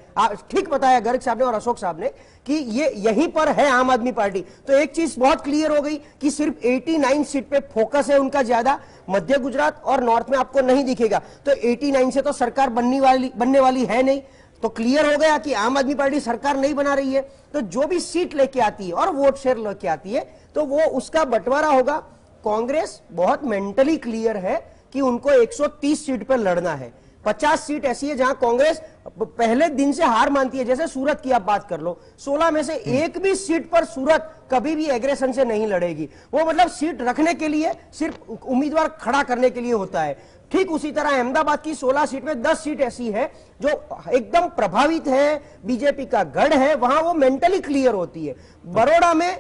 ठीक बताया गर्ग साहब ने और अशोक साहब ने कि ये यहीं पर है आम आदमी पार्टी. तो एक चीज बहुत क्लियर हो गई कि सिर्फ 89 सीट पे फोकस है उनका ज्यादा, मध्य गुजरात और नॉर्थ में आपको नहीं दिखेगा. तो 89 से तो सरकार बनने वाली है नहीं. तो क्लियर हो गया कि आम आदमी पार्टी सरकार नहीं बना रही है, तो जो भी सीट लेके आती है और वोट शेयर लेके आती है तो वो उसका बंटवारा होगा। कांग्रेस बहुत मेंटली क्लियर है कि उनको 130 सीट पर लड़ना है। 50 सीट ऐसी है जहां कांग्रेस पहले दिन से हार मानती है, जैसे सूरत की आप बात कर लो, 16 में से एक भी सीट पर सूरत कभी भी एग्रेशन से नहीं लड़ेगी। वो मतलब सीट रखने के लिए, सिर्फ उम्मीदवार खड़ा करने के लिए होता है। ठीक उसी तरह अहमदाबाद की 16 सीट में 10 सीट ऐसी है जो एकदम प्रभावित है, बीजेपी का गढ़ है, वहां वो मेंटली क्लियर होती है। बड़ौदा में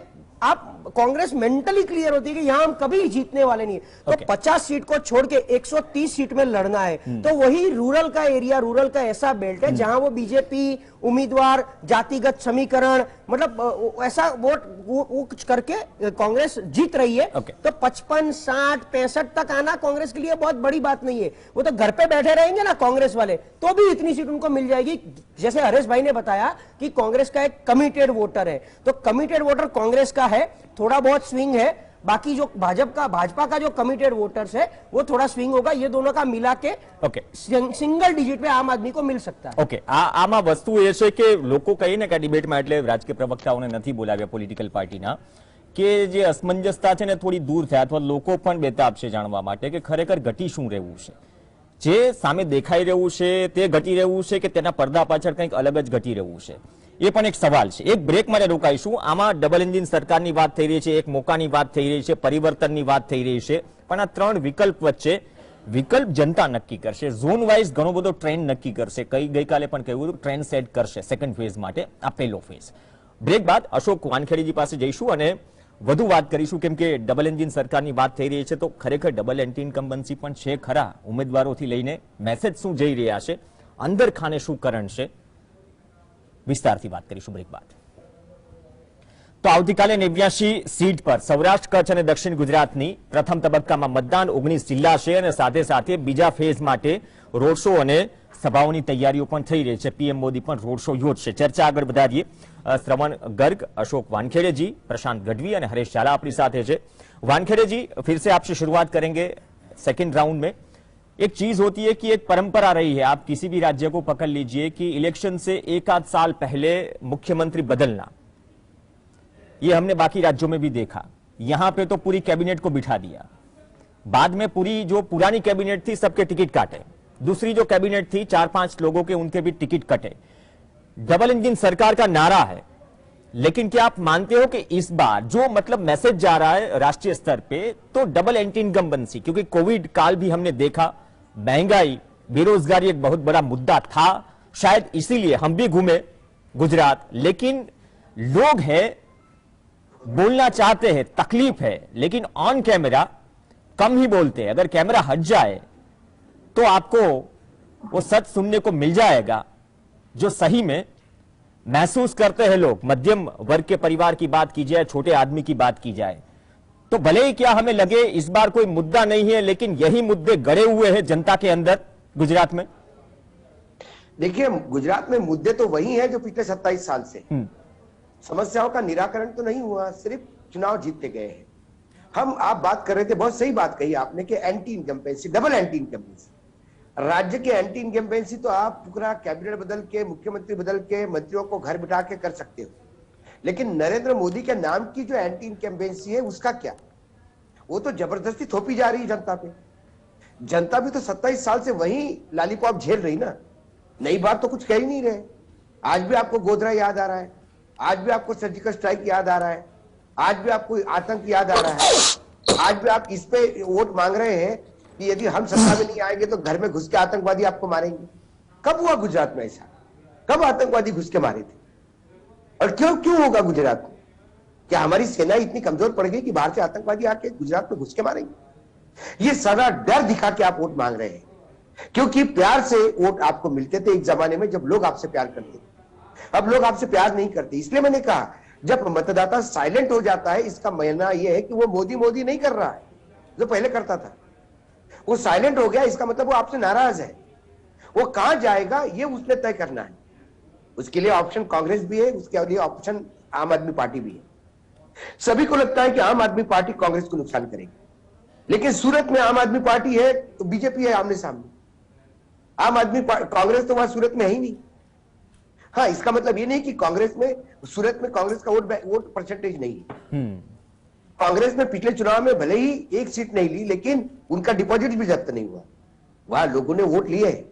आप कांग्रेस मेंटली क्लियर होती है कि यहां हम कभी जीतने वाले नहीं। तो 50 सीट को छोड़ के 130 सीट में लड़ना है, तो वही रूरल का एरिया, रूरल का ऐसा बेल्ट है जहां वो बीजेपी उम्मीदवार, जातिगत समीकरण, मतलब ऐसा वोट वो कुछ करके कांग्रेस जीत रही है। तो 55, 60, 65 तक आना कांग्रेस के लिए बहुत बड़ी बात नहीं है। वो तो घर पे बैठे रहेंगे ना कांग्रेस वाले, तो भी इतनी सीट उनको मिल जाएगी। जैसे हरेश भाई ने बताया कि कांग्रेस का एक कमिटेड वोटर है, तो कमिटेड वोटर कांग्रेस का है, थोड़ा बहुत स्विंग है। बाकी जो भाजपा का जो कमिटेड वोटर्स है वो थोड़ा स्विंग होगा। ये दोनों का मिला के સિંગલ ડિજિટ पे આમ આદમી को मिल सकता है। ઓકે, આમાં વસ્તુ એ છે કે લોકો કહે ને કે ડિબેટમાં, એટલે રાજકીય પ્રવક્તાઓને નથી બોલાવ્યા પોલિટિકલ પાર્ટીના, કે જે અસમંજસતા છે ને થોડી દૂર થાય, અથવા લોકો પણ બેતાબ છે જાણવા માટે કે ખરેખર ઘટી શું રહેવું છે, જે સામે દેખાઈ રહ્યું છે તે ઘટી રહ્યું છે કે તેના પડદા પાછળ કંઈક અલગ જ ઘટી રહ્યું છે, એ પણ એક સવાલ છે। એક બ્રેક માટે રોકાઈશું। આમાં ડબલ એન્જિન સરકારની વાત થઈ રહી છે, એક મોકાની વાત થઈ રહી છે, પરિવર્તનની વાત થઈ રહી છે, પણ આ ત્રણ વિકલ્પ વચ્ચે વિકલ્પ જનતા નક્કી કરશે। ઝોન વાઇઝ ઘણો બધો ટ્રેન્ડ નક્કી કરશે। ગઈકાલે પણ કહ્યું હતું ટ્રેન્ડ સેટ કરશે સેકન્ડ ફેઝ માટે, આ પહેલો ફેઝ। બ્રેક બાદ અશોક વાનખેડેજી પાસે જઈશું અને વધુ વાત કરીશું, કેમ કે ડબલ એન્જિન સરકારની વાત થઈ રહી છે તો ખરેખર ડબલ એન્ટી ઇન્કમ્બન્સી પણ છે ખરા? ઉમેદવારોથી લઈને મેસેજ શું જઈ રહ્યા છે, અંદર ખાને શું કરણ છે, વિસ્તારથી વાત કરીશું બ્રેક બાદ। તો આવતીકાલે 89 સીટ પર સૌરાષ્ટ્ર, કચ્છ અને દક્ષિણ ગુજરાતની પ્રથમ તબક્કામાં મતદાન 19 જિલ્લા છે અને સાથે સાથે બીજા ફેઝ માટે રોડ શો અને સભાઓની તૈયારીઓ પણ થઈ રહી છે। પીએમ મોદી પણ રોડ શો યોજશે। ચર્ચા આગળ વધારીએ। શ્રવણ गर्ग, अशोक वानखेड़े जी, प्रशांत गढ़वी और हरीश झाला अपनी साथ है। वानखेड़े जी, फिर से आपसे शुरुआत करेंगे सेकंड राउंड में। एक चीज होती है कि एक परंपरा रही है, आप किसी भी राज्य को पकड़ लीजिए, कि इलेक्शन से एक आध साल पहले मुख्यमंत्री बदलना, ये हमने बाकी राज्यों में भी देखा। यहां पे तो पूरी कैबिनेट को बिठा दिया, बाद में पूरी जो पुरानी कैबिनेट थी सबके टिकट काटे, दूसरी जो कैबिनेट थी 4-5 लोगों के उनके भी टिकट कटे। डबल इंजन सरकार का नारा है, लेकिन क्या आप मानते हो कि इस बार जो मतलब मैसेज जा रहा है राष्ट्रीय स्तर पे, तो डबल एंटी इनकम्बेंसी, क्योंकि कोविड काल भी हमने देखा, महंगाई, बेरोजगारी एक बहुत बड़ा मुद्दा था, शायद इसीलिए हम भी घूमे गुजरात, लेकिन लोग हैं, बोलना चाहते हैं, तकलीफ है, लेकिन ऑन कैमरा कम ही बोलते हैं। अगर कैमरा हट जाए तो आपको वो सच सुनने को मिल जाएगा जो सही में महसूस करते हैं लोग। मध्यम वर्ग के परिवार की बात की जाए, छोटे आदमी की बात की जाए, तो भले ही क्या हमें लगे इस बार कोई मुद्दा नहीं है, लेकिन यही मुद्दे गड़े हुए हैं जनता के अंदर गुजरात में। देखिए, गुजरात में मुद्दे तो वही हैं जो पिछले 27 साल से, समस्याओं का निराकरण तो नहीं हुआ, सिर्फ चुनाव जीतते गए हैं हम। आप बात कर रहे थे, बहुत सही बात कही आपने कि anti incumbency, double anti incumbency, राज्य के एंटी इनकम्बेंसी तो आप पूरा कैबिनेट बदल के, मुख्यमंत्री बदल के, मंत्रियों को घर बिठा के कर सकते हो, लेकिन नरेंद्र मोदी के नाम की जो एंटी इनकम्बेंसी है उसका क्या? वो तो जबरदस्ती थोपी जा रही है जनता पे। जनता भी तो 27 साल से वही लॉलीपॉप झेल रही ना, नई बात तो कुछ कह ही नहीं रहे। आज भी आपको गोधरा याद आ रहा है, आज भी आपको सर्जिकल स्ट्राइक याद आ रहा है, आज भी आपको आतंक याद आ रहा है, आज भी आप इस पे वोट मांग रहे हैं कि यदि हम सत्ता में नहीं आएंगे तो घर में घुस के आतंकवादी आपको मारेंगे। कब हुआ गुजरात में ऐसा? कब आतंकवादी घुस के मारे थे? और क्यों होगा गुजरात में? क्या हमारी सेना इतनी कमजोर पड़ गई कि बाहर से आतंकवादी आके गुजरात में घुस के मारेंगे? ये सारा डर दिखा के आप वोट मांग रहे हैं, क्योंकि प्यार से वोट आपको मिलते थे एक जमाने में जब लोग आपसे प्यार करते थे। अब लोग आपसे प्यार नहीं करते। इसलिए मैंने कहा, जब मतदाता साइलेंट हो जाता है, इसका मायना यह है कि वो मोदी नहीं कर रहा है जो पहले करता था। वो साइलेंट हो गया, इसका मतलब वो आपसे नाराज है। वो कहां जाएगा ये उसने तय करना है। उसके लिए ऑप्शन कांग्रेस भी है, उसके लिए ऑप्शन आम आदमी पार्टी भी है। सभी को लगता है कि आम आदमी पार्टी कांग्रेस को नुकसान करेगी, लेकिन सूरत में आम आदमी पार्टी है तो बीजेपी है आमने सामने। आम आदमी कांग्रेस तो वहां सूरत में है ही नहीं। हाँ, इसका मतलब ये नहीं कि कांग्रेस में, सूरत में कांग्रेस का वोट परसेंटेज नहीं है। कांग्रेस में पिछले चुनाव में भले ही एक सीट नहीं ली, लेकिन उनका डिपॉजिट भी जब्त नहीं हुआ, वहां लोगों ने वोट लिए है।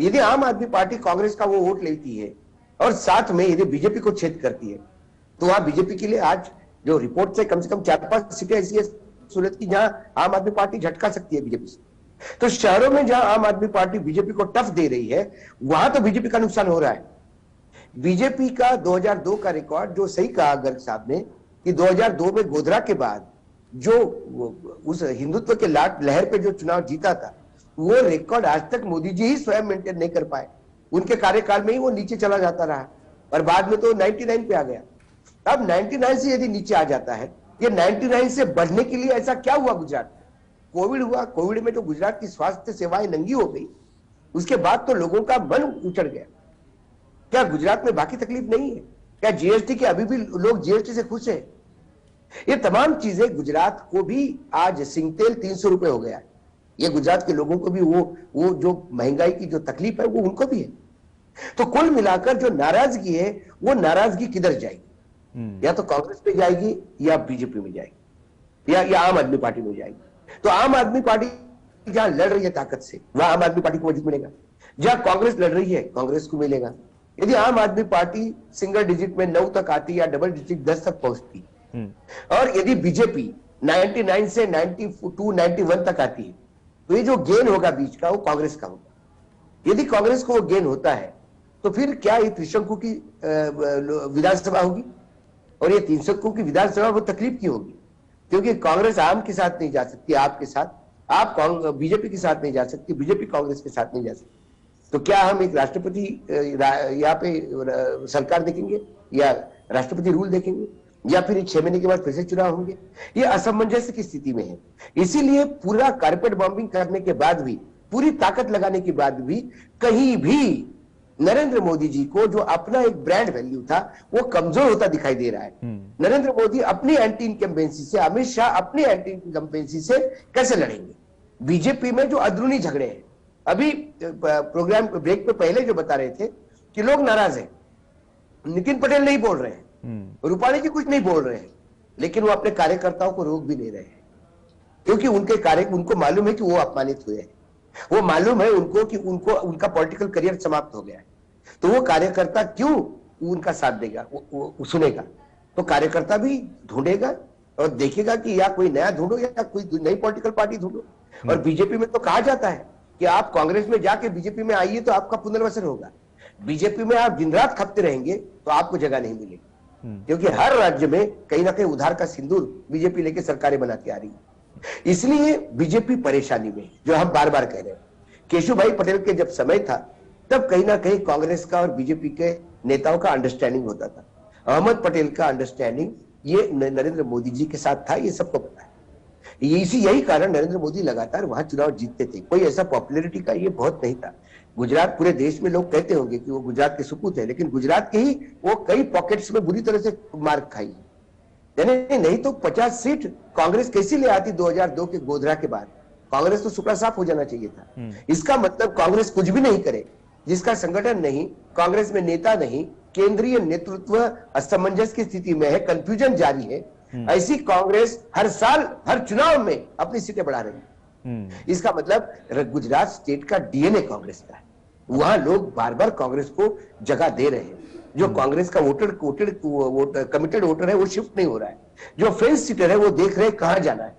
यदि आम आदमी पार्टी कांग्रेस का वो वोट लेती है और साथ में यदि बीजेपी को छेद करती है, तो वहां बीजेपी के लिए आज जो रिपोर्ट से कम 4-5 सीटें ऐसी है सूरत की जहां आम आदमी पार्टी झटका सकती है बीजेपी से। तो शहरों में जहां आम आदमी पार्टी बीजेपी को टफ दे रही है, वहां तो बीजेपी का नुकसान हो रहा है। बीजेपी का 2002 का रिकॉर्ड, जो सही कहा गर्ग साहब ने कि 2002 में गोधरा के बाद जो उस हिंदुत्व के लाट लहर पे जो चुनाव जीता था, वो रिकॉर्ड आज तक मोदी जी ही स्वयं मेंटेन नहीं कर पाए। उनके कार्यकाल में ही वो नीचे चला जाता रहा और बाद में तो 99 पे आ गया। अब 99 से यदि नीचे आ जाता है, ये 99 से बढ़ने के लिए ऐसा क्या हुआ गुजरात में? कोविड हुआ, कोविड में तो गुजरात की स्वास्थ्य सेवाएं नंगी हो गई, उसके बाद तो लोगों का मन उचड़ गया। क्या गुजरात में बाकी तकलीफ नहीं है? क्या जीएसटी के अभी भी लोग जीएसटी से खुश है? ये तमाम चीजें गुजरात को भी आज सिंगतेल 300 रुपए हो गया है। ये गुजरात के लोगों को भी वो जो महंगाई की जो तकलीफ है वो उनको भी है। तो कुल मिलाकर जो नाराजगी है, वो नाराजगी किधर जाएगी? या तो कांग्रेस में जाएगी या बीजेपी में जाएगी या आम आदमी पार्टी में जाएगी। तो आम आदमी पार्टी जहां लड़ रही है ताकत से, वहां आम आदमी पार्टी को वजूद मिलेगा। जहां कांग्रेस लड़ रही है, कांग्रेस को मिलेगा। यदि आम आदमी पार्टी सिंगल डिजिट में 9 तक आती या डबल डिजिट 10 तक पहुंचती, और यदि बीजेपी 99 से 92, 91 तक आती है, तो ये जो गेन होगा बीच का, वो कांग्रेस का होगा। यदि कांग्रेस को वो गेन होता है, तो फिर क्या ये त्रिशंकु की विधानसभा होगी? और ये त्रिशंकु की विधानसभा वो तकलीफ की होगी, क्योंकि कांग्रेस आम के साथ नहीं जा सकती, आपके साथ, आप बीजेपी के साथ नहीं जा सकती, बीजेपी कांग्रेस के साथ नहीं जा सकती। तो क्या हम एक राष्ट्रपति यहाँ पे सरकार देखेंगे या राष्ट्रपति रूल देखेंगे, या फिर 6 महीने के बाद फिर से चुनाव होंगे? ये असमंजस की स्थिति में है। इसीलिए पूरा कारपेट बॉम्बिंग करने के बाद भी, पूरी ताकत लगाने के बाद भी, कहीं भी नरेंद्र मोदी जी को जो अपना एक ब्रांड वैल्यू था, वो कमजोर होता दिखाई दे रहा है। नरेंद्र मोदी अपनी एंटी इनकम्बेंसी से, अमित शाह अपनी एंटी इनकम्बेंसी से कैसे लड़ेंगे? बीजेपी में जो अंदरूनी झगड़े हैं, अभी प्रोग्राम ब्रेक पे पहले जो बता रहे थे कि लोग नाराज हैं, नितिन पटेल नहीं बोल रहे हैं, रूपाणी जी कुछ नहीं बोल रहे हैं, लेकिन वो अपने कार्यकर्ताओं को रोक भी नहीं रहे हैं, क्योंकि उनको मालूम है कि वो अपमानित हुए हैं। वो मालूम है उनको कि उनका पॉलिटिकल करियर समाप्त हो गया है। तो वो कार्यकर्ता क्यों उनका साथ देगा, वो सुनेगा? तो कार्यकर्ता भी ढूंढेगा और देखेगा कि या कोई नया ढूंढो या कोई नई पॉलिटिकल पार्टी ढूंढो। और बीजेपी में तो कहा जाता है कि आप कांग्रेस में जाके बीजेपी में आइए तो आपका पुनर्वसन होगा। बीजेपी में आप दिन रात खपते रहेंगे तो आपको जगह नहीं मिलेगी, क्योंकि हर राज्य में कहीं ना कहीं उधार का सिंदूर बीजेपी लेके सरकारें बनाती आ रही है। इसलिए बीजेपी परेशानी में, जो हम बार बार कह रहे हैं। केशुभाई पटेल के जब समय था, तब कहीं ना कहीं कांग्रेस का और बीजेपी के नेताओं का अंडरस्टैंडिंग होता था। अहमद पटेल का अंडरस्टैंडिंग ये नरेंद्र मोदी जी के साथ था, ये सबको पता है। यही कारण नरेंद्र मोदी लगातार वहां चुनाव जीतते थे। कोई ऐसा पॉपुलैरिटी का ये बहुत नहीं था। गुजरात, पूरे देश में लोग कहते होंगे कि वो गुजरात के सुपूत है, लेकिन गुजरात के ही वो कई पॉकेट्स में बुरी तरह से मार खाई। नहीं तो 50 सीट कांग्रेस कैसे ले आती 2002 के गोधरा के बाद? कांग्रेस तो सुपड़ा साफ हो जाना चाहिए था। इसका मतलब कांग्रेस कुछ भी नहीं करे, जिसका संगठन नहीं, कांग्रेस में नेता नहीं, केंद्रीय नेतृत्व असमंजस की स्थिति में है, कंफ्यूजन जारी है, ऐसी कांग्रेस हर साल हर चुनाव में अपनी सीटें बढ़ा रही है। इसका मतलब गुजरात स्टेट का डीएनए कांग्रेस का है। वहां लोग बार बार कांग्रेस को जगह दे रहे हैं। जो कांग्रेस का कमिटेड वोटर है वो शिफ्ट नहीं हो रहा है। जो फेंस सीटर है वो देख रहे हैं कहां जाना है।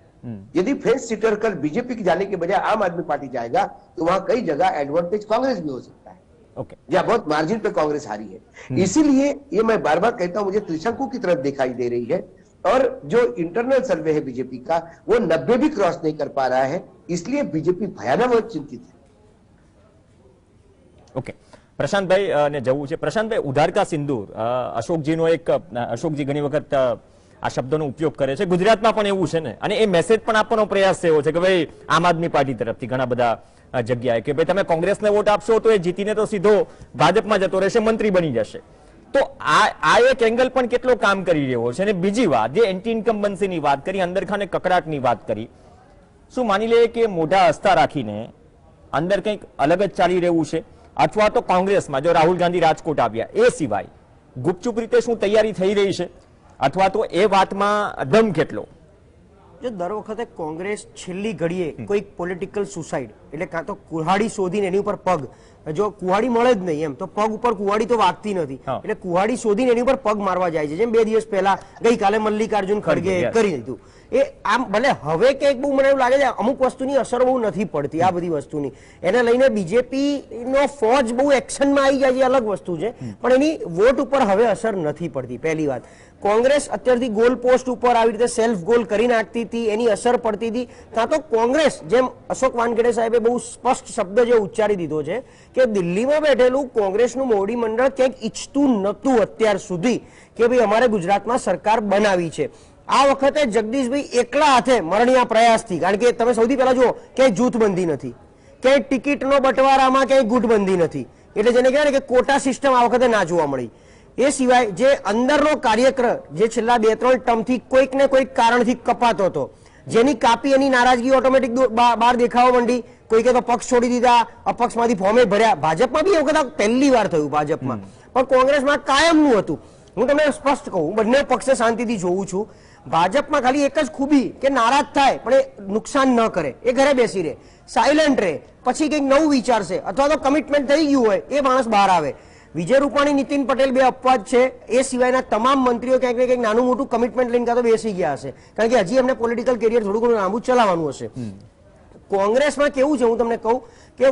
यदि फेंस सीटर कल बीजेपी के जाने के बजाय आम आदमी पार्टी जाएगा, तो वहां कई जगह एडवांटेज कांग्रेस भी हो सकता है। या बहुत मार्जिन पे कांग्रेस हारी है। इसीलिए ये मैं बार बार कहता हूं, मुझे त्रिशंकु की तरफ दिखाई दे रही है। और जो इंटरनल सर्वे है बीजेपी का, वो 90 भी क्रॉस नहीं कर पा रहा है। इसलिए बीजेपी भयानक चिंतित है। ओके, પ્રશાંતભાઈ ને જવું છે. પ્રશાંતભાઈ, ઉધાર કા સિંદૂર, અશોકજી ઘણી વખત આ શબ્દનો ઉપયોગ કરે છે. ગુજરાતમાં પણ એવું છે ને, અને એ મેસેજ પણ આપવાનો પ્રયાસ થયો છે કે ભાઈ આમ આદમી પાર્ટી તરફથી ઘણા બધા જગ્યાએ કે ભાઈ તમે કોંગ્રેસને વોટ આપશો તો એ જીતીને તો સીધો ભાજપમાં જતો રહેશે, મંત્રી બની જશે. તો આ એક એંગલ પણ કેટલો કામ કરી રહ્યો છે. અને બીજી વાત, જે એન્ટી ઇન્કમ્બન્સીની વાત કરી, અંદરખાને કકડાટની વાત કરી, શું માની લે કે મોઢા હસતા રાખીને અંદર કંઈક અલગ જ ચાલી રહ્યું છે? અથવા તો કોંગ્રેસમાં જો રાહુલ ગાંધી રાજકોટ આવ્યા એ સિવાય ગુપચુપ રીતે શું તૈયારી થઈ રહી છે અથવા તો એ વાતમાં દમ કેટલો? જો દર વખતે કોંગ્રેસ છેલ્લી ઘડીએ કોઈ પોલિટિકલ સુસાઇડ એટલે કાં તો કુહાડી શોધીને એની ઉપર પગ, જો કુહાડી મળે જ નહીં એમ તો પગ ઉપર કુહાડી તો વાગતી નથી, એટલે કુહાડી શોધીને એની ઉપર પગ મારવા જાય છે. જેમ 2 દિવસ પહેલા ગઈકાલે મલ્લિકાર્જુન ખડગે કરી દીધું. એ આમ ભલે હવે કંઈક બહુ મને એવું લાગે છે અમુક વસ્તુની અસર બહુ નથી પડતી આ બધી વસ્તુની, એને લઈને બીજેપી નો ફોજ બહુ એક્શનમાં આવી જાય છે અલગ વસ્તુ છે, પણ એની વોટ ઉપર હવે અસર નથી પડતી. પહેલી વાત, કોંગ્રેસ અત્યારથી ગોલ પોસ્ટ ઉપર આવી રીતે સેલ્ફ ગોલ કરી નાખતી હતી, એની અસર પડતી હતી. કાં તો કોંગ્રેસ જેમ અશોક વાનખેડે સાહેબે બહુ સ્પષ્ટ શબ્દ જે ઉચ્ચારી દીધો છે કે દિલ્હીમાં બેઠેલું કોંગ્રેસનું મોવડી મંડળ ક્યાંક ઈચ્છતું નહોતું અત્યાર સુધી કે ભાઈ અમારે ગુજરાતમાં સરકાર બનાવી છે. આ વખતે જગદીશભાઈ એકલા હાથે મરણિયા પ્રયાસથી, કારણ કે તમે સૌથી પહેલા જુઓ ક્યાંય જૂથબંધી નથી, ક્યાંય ટિકિટનો બટવારામાં ક્યાંય ગુટબંધી નથી, એટલે જેને કહેવાય ને કે કોટા સિસ્ટમ આ વખતે ના જોવા મળી. એ સિવાય જે અંદરનો કાર્યકર જે છેલ્લા 2-3 ટર્મથી કોઈક ને કોઈક કારણથી કપાતો હતો, જેની કાપી એની નારાજગી ઓટોમેટિક બહાર દેખાવા માંડી. કોઈકે તો પક્ષ છોડી દીધા, અપક્ષમાંથી ફોર્મે ભર્યા. ભાજપમાં બી એ વખત પહેલી વાર થયું ભાજપમાં, પણ કોંગ્રેસમાં કાયમનું હતું. હું તમને સ્પષ્ટ કહું, બંને પક્ષે શાંતિથી જોઉં છું. ભાજપમાં ખાલી એક જ ખૂબી કે નારાજ થાય પણ એ નુકસાન ન કરે, એ ઘરે બેસી રહે, સાયલેન્ટ રહે, પછી કંઈક નવું વિચારશે અથવા તો કમિટમેન્ટ થઈ ગયું હોય એ માણસ બહાર આવે. વિજય રૂપાણી, નીતિન પટેલ બે અપવાદ છે, એ સિવાયના તમામ મંત્રીઓ ક્યાંક ને ક્યાંક નાનું મોટું કમિટમેન્ટ લઈને કાં તો બેસી ગયા હશે, કારણ કે હજી એમને પોલિટિકલ કેરિયર થોડું ઘણું લાંબુ ચલાવવાનું હશે. કોંગ્રેસમાં કેવું છે હું તમને કહું કે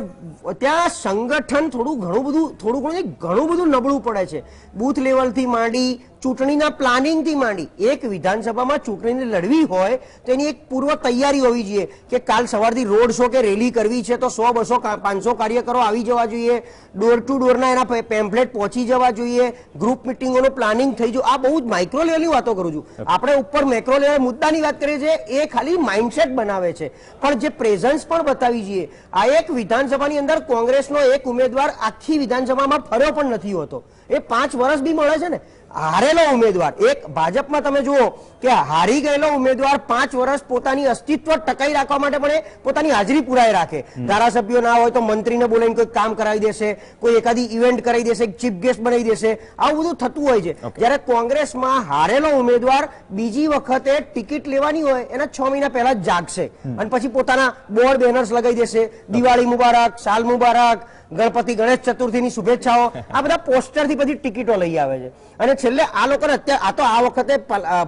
ત્યાં સંગઠન થોડું ઘણું નબળું પડે છે. બૂથ લેવલથી માંડી ચૂંટણીના પ્લાનિંગથી માંડી, એક વિધાનસભામાં ચૂંટણીને લડવી હોય તો એની એક પૂર્વ તૈયારી હોવી જોઈએ કે કાલ સવારથી રોડ શો કે રેલી કરવી છે તો 100, 200, 500 કાર્યકરો આવી જવા જોઈએ, ડોર ટુ ડોરના એના પેમ્ફલેટ પહોંચી જવા જોઈએ, ગ્રુપ મિટિંગોનું પ્લાનિંગ થઈ જાય. આ બહુ જ માઇક્રો લેવલની વાતો કરું છું. આપણે ઉપર મેક્રો લેવલ મુદ્દાની વાત કરીએ છીએ, એ ખાલી માઇન્ડસેટ બનાવે છે, પણ જે પ્રેઝન્સ પણ બતાવી જોઈએ. આ એક વિધાનસભાની અંદર કોંગ્રેસનો એક ઉમેદવાર આખી વિધાનસભામાં ફર્યો પણ નથી હોતો, એ 5 વર્ષ બી મળે છે ને. હારેલો ઉમેદવાર, એક ભાજપમાં તમે જુઓ કે હારી ગયેલો ઉમેદવાર 5 વર્ષ પોતાની અસ્તિત્વ ટકાઈ રાખવા માટે પણ પોતાની હાજરી પુરાઈ રાખે. ધારાસભ્યો ના હોય તો મંત્રીને બોલાવીને કોઈ કામ કરાવી દેશે, કોઈ એકાદી ઇવેન્ટ કરાવી દેશે, ચીફ ગેસ્ટ બનાવી દેશે, આવું બધું થતું હોય છે. જ્યારે કોંગ્રેસમાં હારેલો ઉમેદવાર બીજી વખતે ટિકિટ લેવાની હોય એના 6 મહિના પહેલા જ જાગશે અને પછી પોતાના બોર્ડ બેનર્સ લગાવી દેશે, દિવાળી મુબારક, સાલ મુબારક, ગણપતિ ગણેશ ચતુર્થીની શુભેચ્છાઓ, આ બધા પોસ્ટરથી પછી ટિકિટો લઈ આવે છે. અને છેલ્લે આ લોકોને અત્યારે આ વખતે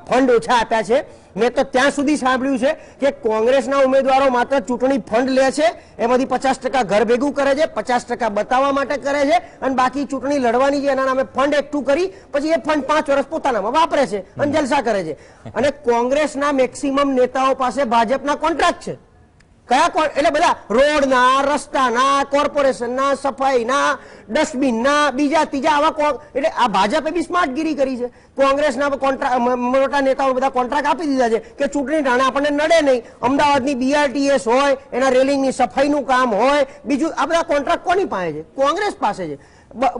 ફંડ ઓછા આપ્યા છે. મેં તો ત્યાં સુધી સાંભળ્યું છે કે કોંગ્રેસના ઉમેદવારો માત્ર ચૂંટણી ફંડ લે છે, એમાંથી 50% ઘર ભેગું કરે છે, 50% બતાવવા માટે કરે છે, અને બાકી ચૂંટણી લડવાની છે એના નામે ફંડ એકઠું કરી પછી એ ફંડ 5 વર્ષ પોતાનામાં વાપરે છે અને જલસા કરે છે. અને કોંગ્રેસના મેક્સિમમ નેતાઓ પાસે ભાજપના કોન્ટ્રાક્ટ છે. કયા? એટલે બધા રોડના, રસ્તાના, કોર્પોરેશનના, સફાઈના, ડસ્ટબિનના, બીજા ત્રીજા આવા. એટલે આ ભાજપે બી સ્માર્ટગીરી કરી છે. કોંગ્રેસના મોટા નેતાઓ બધા કોન્ટ્રાક્ટ આપી દીધા છે કે ચૂંટણી ટાણે આપણને નડે નહીં, અમદાવાદની BRTS હોય, એના રેલિંગની સફાઈનું કામ હોય, બીજું આ બધા કોન્ટ્રાક્ટ કોની પાસે છે? કોંગ્રેસ પાસે છે.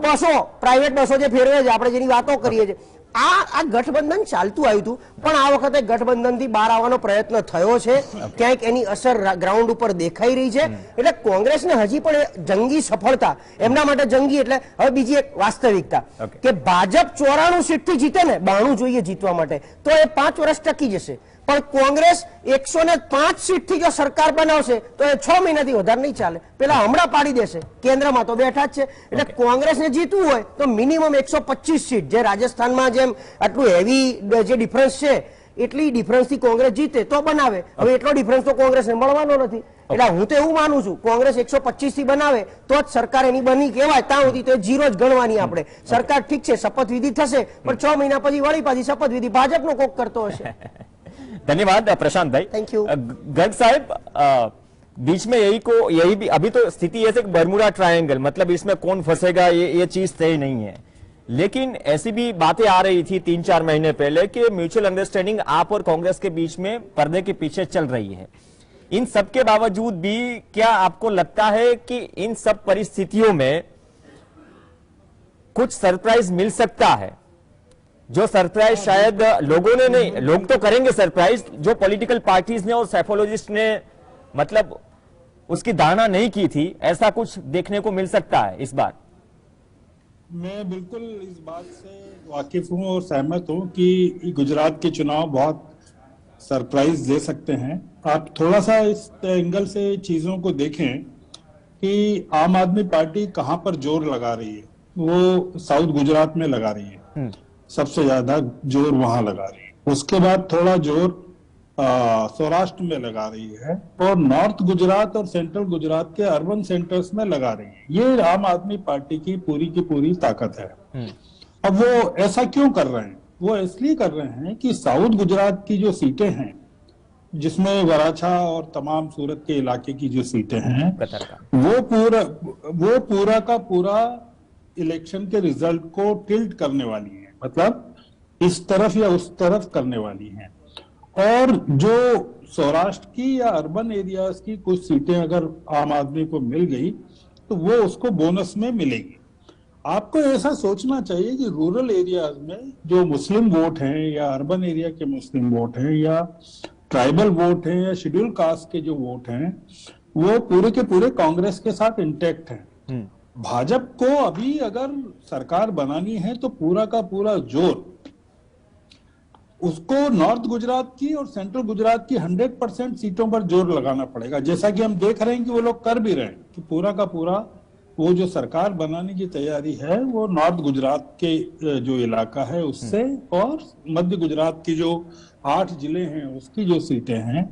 બસો, પ્રાઇવેટ બસો જે ફેરવે છે, આપણે જેની વાતો કરીએ છીએ, આ ગઠબંધન ચાલતું આવ્યું હતું, પણ આ વખતે ગઠબંધનથી બહાર આવવાનો પ્રયત્ન થયો છે. ક્યાંક એની અસર ગ્રાઉન્ડ ઉપર દેખાઈ રહી છે. એટલે કોંગ્રેસને હજી પણ જંગી સફળતા, એમના માટે જંગી એટલે હવે બીજી એક વાસ્તવિકતા કે ભાજપ 94 સીટથી જીતે ને, 92 જોઈએ જીતવા માટે, તો એ 5 વર્ષ ટકી જશે. પણ કોંગ્રેસ 105 સીટથી જો સરકાર બનાવશે તો એ 6 મહિનાથી વધારે નહીં ચાલે. પેલા હમણાં પાડી દેશે, કેન્દ્રમાં તો બેઠા જ છે. એટલે કોંગ્રેસને જીતવું હોય તો મિનિમમ 125 સીટ, જે રાજસ્થાનમાં જેમ આટલું હેવી જે ડિફરન્સ છે એટલી ડિફરન્સથી કોંગ્રેસ જીતે તો બનાવે. હવે એટલો ડિફરન્સ તો કોંગ્રેસને મળવાનો નથી. એટલે હું તો એવું માનું છું કોંગ્રેસ 125 થી બનાવે તો જ સરકાર એની બની કહેવાય. ત્યાં સુધી તો 0 જ ગણવાની આપણે. સરકાર ઠીક છે, શપથવિધિ થશે, પણ 6 મહિના પછી વળી પાછી શપથવિધિ ભાજપનો કોક કરતો હશે. धन्यवाद प्रशांत भाई. Thank you. गर्ग साहब, बीच में यही भी अभी तो स्थिति ऐसे बरमुडा ट्रायंगल, मतलब इसमें कौन फंसेगा ये चीज तय नहीं है, लेकिन ऐसी भी बातें आ रही थी 3-4 महीने पहले कि म्यूचुअल अंडरस्टैंडिंग आप और कांग्रेस के बीच में पर्दे के पीछे चल रही है. इन सब के बावजूद भी क्या आपको लगता है कि इन सब परिस्थितियों में कुछ सरप्राइज मिल सकता है? जो सरप्राइज शायद लोगों ने नहीं, लोग तो करेंगे सरप्राइज, जो पॉलिटिकल पार्टीज ने और साइकोलॉजिस्ट ने मतलब उसकी धारणा नहीं की थी, ऐसा कुछ देखने को मिल सकता है इस बार? मैं बिल्कुल इस बात से वाकिफ हूं और सहमत हूं कि गुजरात के चुनाव बहुत सरप्राइज दे सकते हैं। आप थोड़ा सा इस एंगल से चीजों को देखें कि आम आदमी पार्टी कहां पर जोर लगा रही है। वो साउथ गुजरात में लगा रही है, सबसे ज्यादा जोर वहां लगा रही है। उसके बाद थोड़ा जोर सौराष्ट्र में लगा रही है और नॉर्थ गुजरात और सेंट्रल गुजरात के अर्बन सेंटर्स में लगा रही है। ये आम आदमी पार्टी की पूरी ताकत है। अब वो ऐसा क्यों कर रहे हैं? वो इसलिए कर रहे हैं कि साउथ गुजरात की जो सीटें हैं, जिसमें वराछा और तमाम सूरत के इलाके की जो सीटें हैं, वो पूरा का पूरा इलेक्शन के रिजल्ट को टिल्ट करने वाली है, मतलब इस तरफ या उस तरफ करने वाली हैं। और जो सौराष्ट्र की या अर्बन एरियाज की कुछ सीटें अगर आम आदमी को मिल गई तो वो उसको बोनस में मिलेगी। आपको ऐसा सोचना चाहिए कि रूरल एरियाज में जो मुस्लिम वोट हैं या अर्बन एरिया के मुस्लिम वोट हैं या ट्राइबल वोट हैं या शेड्यूल कास्ट के जो वोट हैं, वो पूरे के पूरे कांग्रेस के साथ इंटैक्ट हैं। भाजपा को अभी अगर सरकार बनानी है तो पूरा का पूरा जोर उसको नॉर्थ गुजरात की और सेंट्रल गुजरात की 100% सीटों पर जोर लगाना पड़ेगा, जैसा कि हम देख रहे हैं कि वो लोग कर भी रहे हैं कि पूरा का पूरा वो जो सरकार बनाने की तैयारी है वो नॉर्थ गुजरात के जो इलाका है उससे और मध्य गुजरात की जो 8 जिले हैं उसकी जो सीटें हैं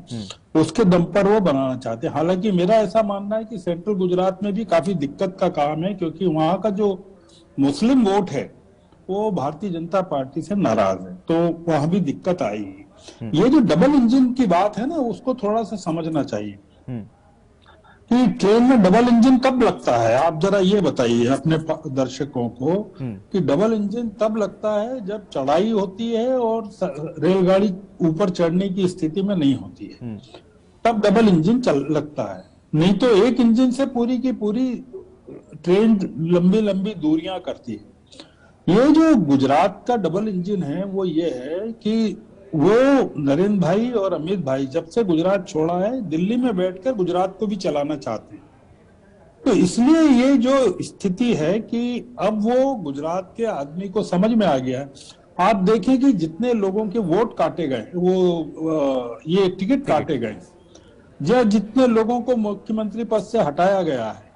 उसके दम पर वो बनाना चाहते हैं। हालांकि मेरा ऐसा मानना है कि सेंट्रल गुजरात में भी काफी दिक्कत का काम है, क्योंकि वहां का जो मुस्लिम वोट है वो भारतीय जनता पार्टी से नाराज है, तो वहां भी दिक्कत आएगी। ये जो डबल इंजन की बात है ना, उसको थोड़ा सा समझना चाहिए कि ट्रेन में डबल इंजन कब लगता है। आप जरा ये बताइए अपने दर्शकों को कि डबल इंजन तब लगता है जब चढ़ाई होती है और रेलगाड़ी ऊपर चढ़ने की स्थिति में नहीं होती है, तब डबल इंजन लगता है। नहीं तो एक इंजन से पूरी की पूरी ट्रेन लंबी लंबी दूरियां करती है। ये जो गुजरात का डबल इंजन है वो ये है कि वो नरेंद्र भाई और अमित भाई जब से गुजरात छोड़ा है, दिल्ली में बैठकर गुजरात को भी चलाना चाहते हैं। तो इसलिए ये जो स्थिति है कि अब वो गुजरात के आदमी को समझ में आ गया है। आप देखें कि जितने लोगों के वोट काटे गए, वो ये टिकट काटे गए, या जितने लोगों को मुख्यमंत्री पद से हटाया गया है,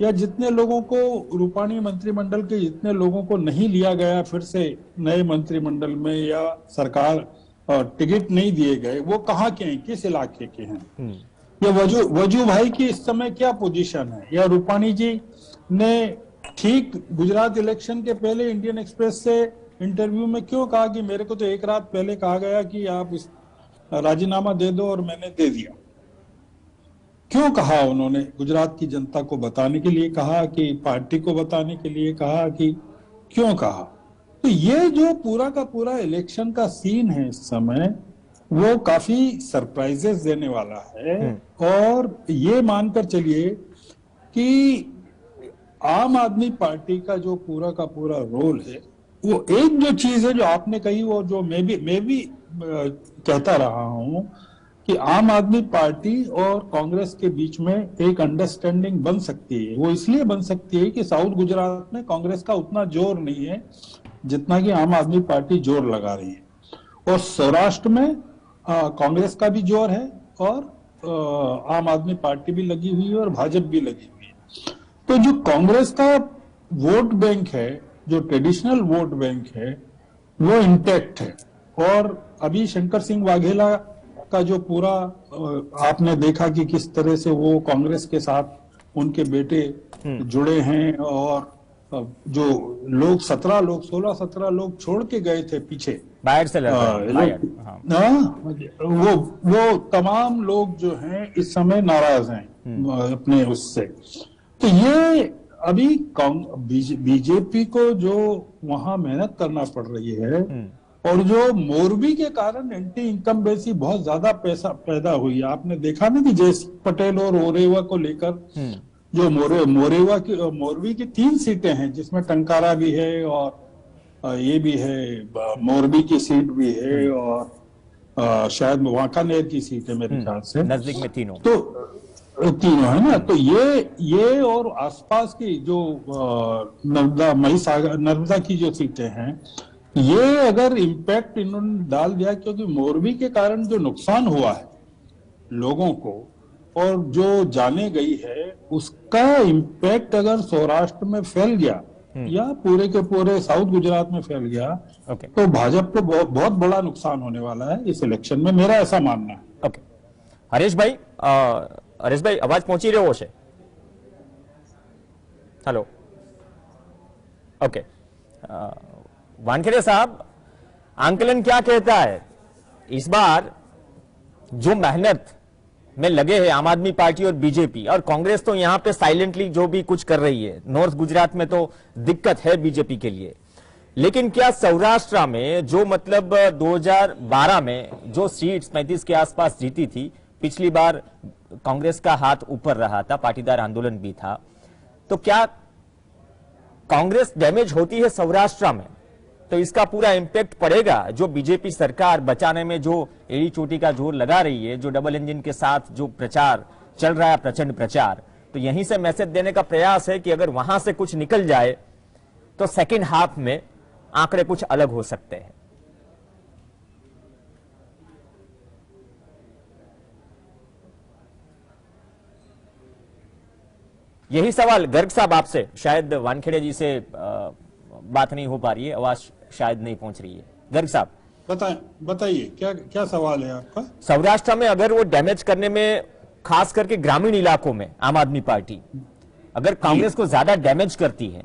या जितने लोगों को रूपाणी मंत्रिमंडल के जितने लोगों को नहीं लिया गया फिर से नए मंत्रिमंडल में, या सरकार टिकट नहीं दिए गए, वो कहाँ के हैं, किस इलाके के हैं, या वजू भाई की इस समय क्या पोजीशन है, या रूपाणी जी ने ठीक गुजरात इलेक्शन के पहले इंडियन एक्सप्रेस से इंटरव्यू में क्यों कहा कि मेरे को तो एक रात पहले कहा गया कि आप राजीनामा दे दो और मैंने दे दिया। क्यों कहा उन्होंने? गुजरात की जनता को बताने के लिए कहा कि पार्टी को बताने के लिए कहा कि क्यों कहा? तो ये जो पूरा का पूरा इलेक्शन का सीन है इस समय, वो काफी सरप्राइजेस देने वाला है। और ये मानकर चलिए कि आम आदमी पार्टी का जो पूरा का पूरा रोल है, वो एक जो चीज है जो आपने कही और जो मैं भी कहता रहा हूं कि आम आदमी पार्टी और कांग्रेस के बीच में एक अंडरस्टैंडिंग बन सकती है। वो इसलिए बन सकती है कि साउथ गुजरात में कांग्रेस का उतना जोर नहीं है जितना कि आम आदमी पार्टी जोर लगा रही है, और सौराष्ट्र में कांग्रेस का भी जोर है और आम आदमी पार्टी भी लगी हुई है और भाजपा भी लगी हुई है। तो जो कांग्रेस का वोट बैंक है, जो ट्रेडिशनल वोट बैंक है, वो इंटैक्ट है। और अभी शंकर सिंह वाघेला का जो पूरा आपने देखा कि किस तरह से वो कांग्रेस के साथ उनके बेटे जुड़े हैं, और जो लोग 16-17 लोग छोड़ के गए थे पीछे बाहर से वो तमाम लोग जो हैं इस समय नाराज हैं अपने उससे। तो ये अभी बीजेपी को जो वहां मेहनत करना पड़ रही है, और जो मोरबी के कारण एंटी इनकम बेसी बहुत ज्यादा पैसा पैदा हुई है। आपने देखा ना कि जयेश पटेल और ओरेवा को लेकर जो मोरबी की 3 सीटें हैं, जिसमें टंकारा भी है और ये भी है, मोरबी की सीट भी है और शायद वांकानेर की सीट है मेरे ख्याल से, नजदीक में तीनों। तो तीनों है ना, तो ये और आसपास की जो नर्मदा महिसागर नर्मदा की जो सीटें हैं, ये अगर इम्पैक्ट इन्होंने डाल दिया, क्योंकि मोरबी के कारण जो नुकसान हुआ है लोगों को और जो जाने गई है, उसका इम्पैक्ट अगर सौराष्ट्र में फैल गया या पूरे के पूरे साउथ गुजरात में फैल गया, तो भाजपा को बहुत बड़ा नुकसान होने वाला है इस इलेक्शन में, मेरा ऐसा मानना है। ओके, हरेशभाई, हरेशभाई अवाज पहुंची રહ્યો છે? हेलो, ओके, वानखेड़े साहब, आंकलन क्या कहता है? इस बार जो मेहनत में लगे हैं आम आदमी पार्टी और बीजेपी, और कांग्रेस तो यहां पे साइलेंटली जो भी कुछ कर रही है, नॉर्थ गुजरात में तो दिक्कत है बीजेपी के लिए, लेकिन क्या सौराष्ट्र में जो मतलब 2012 में जो सीट्स 35 के आसपास जीती थी, पिछली बार कांग्रेस का हाथ ऊपर रहा था, पाटीदार आंदोलन भी था, तो क्या कांग्रेस डैमेज होती है सौराष्ट्र में तो इसका पूरा इंपैक्ट पड़ेगा? जो बीजेपी सरकार बचाने में जो एड़ी चोटी का जोर लगा रही है, जो डबल इंजन के साथ जो प्रचार चल रहा है, प्रचंड प्रचार, तो यहीं से मैसेज देने का प्रयास है कि अगर वहां से कुछ निकल जाए तो सेकेंड हाफ में आंकड़े कुछ अलग हो सकते हैं। यही सवाल गर्ग साहब आपसे, शायद वानखेड़े जी से बात नहीं हो पा रही है, आवाज शायद नहीं पहुंच रही है। गर्ग साहब बताइए क्या सवाल है आपका? सौराष्ट्र में अगर वो डैमेज करने में, खास करके ग्रामीण इलाकों में आम आदमी पार्टी अगर कांग्रेस को ज्यादा डैमेज करती है,